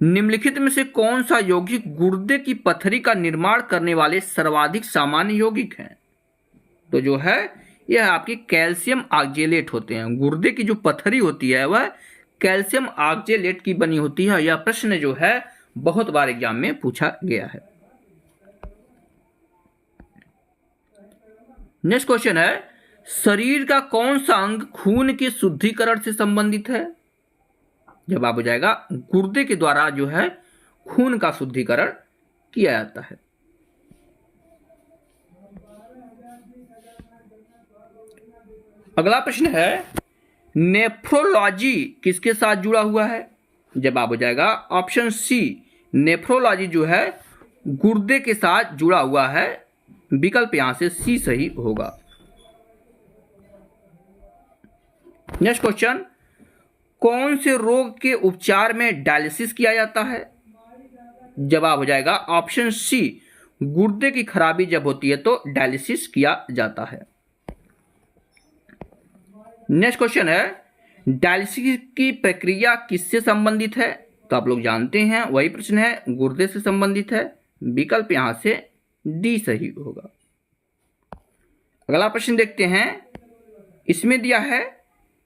निम्नलिखित में से कौन सा यौगिक गुर्दे की पथरी का निर्माण करने वाले सर्वाधिक सामान्य यौगिक हैं। तो जो है यह आपकी कैल्शियम ऑक्जेलेट होते हैं। गुर्दे की जो पथरी होती है वह कैल्शियम ऑक्जेलेट की बनी होती है। यह प्रश्न जो है बहुत बार एग्जाम में पूछा गया है। नेक्स्ट क्वेश्चन है शरीर का कौन सा अंग खून के शुद्धिकरण से संबंधित है। जवाब हो जाएगा गुर्दे के द्वारा जो है खून का शुद्धिकरण किया जाता है। अगला प्रश्न है नेफ्रोलॉजी किसके साथ जुड़ा हुआ है। जवाब हो जाएगा ऑप्शन सी, नेफ्रोलॉजी जो है गुर्दे के साथ जुड़ा हुआ है। विकल्प यहां से सी सही होगा। नेक्स्ट क्वेश्चन कौन से रोग के उपचार में डायलिसिस किया जाता है। जवाब हो जाएगा ऑप्शन सी, गुर्दे की खराबी जब होती है तो डायलिसिस किया जाता है। नेक्स्ट क्वेश्चन है डायलिसिस की प्रक्रिया किससे संबंधित है। तो आप लोग जानते हैं वही प्रश्न है गुर्दे से संबंधित है। विकल्प यहां से डी सही होगा। अगला प्रश्न देखते हैं इसमें दिया है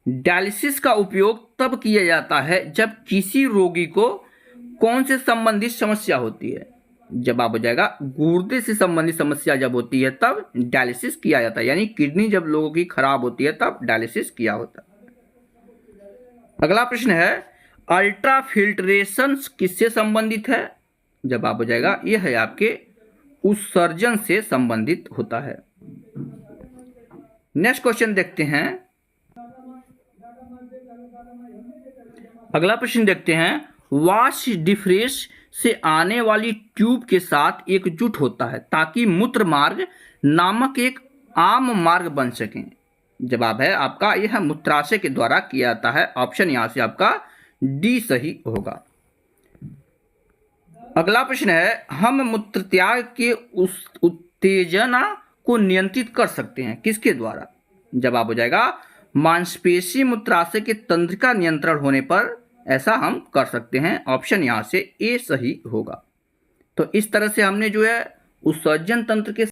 डायलिसिस का उपयोग तब किया जाता है जब किसी रोगी को कौन से संबंधित समस्या होती है। जवाब हो जाएगा गुर्दे से संबंधित समस्या जब होती है तब डायलिसिस किया जाता है। यानी किडनी जब लोगों की खराब होती है तब डायलिसिस किया होता है। अगला प्रश्न है अल्ट्रा फिल्ट्रेशन किससे संबंधित है। जवाब हो जाएगा यह है आपके उत्सर्जन से संबंधित होता है। नेक्स्ट क्वेश्चन देखते हैं। अगला प्रश्न देखते हैं वाश डिफ्रेस से आने वाली ट्यूब के साथ एकजुट होता है ताकि मूत्र मार्ग नामक एक आम मार्ग बन सके। जवाब है आपका यह मूत्राशय के द्वारा किया जाता है। ऑप्शन यहां से आपका डी सही होगा। अगला प्रश्न है हम मूत्र त्याग के उस उत्तेजना को नियंत्रित कर सकते हैं किसके द्वारा। जवाब हो जाएगा मांसपेशी मूत्राशय के तंत्र का नियंत्रण होने पर ऐसा हम कर सकते हैं। ऑप्शन यहां से ए सही होगा। तो इस तरह से हमने जो है उत्सर्जन तंत्र के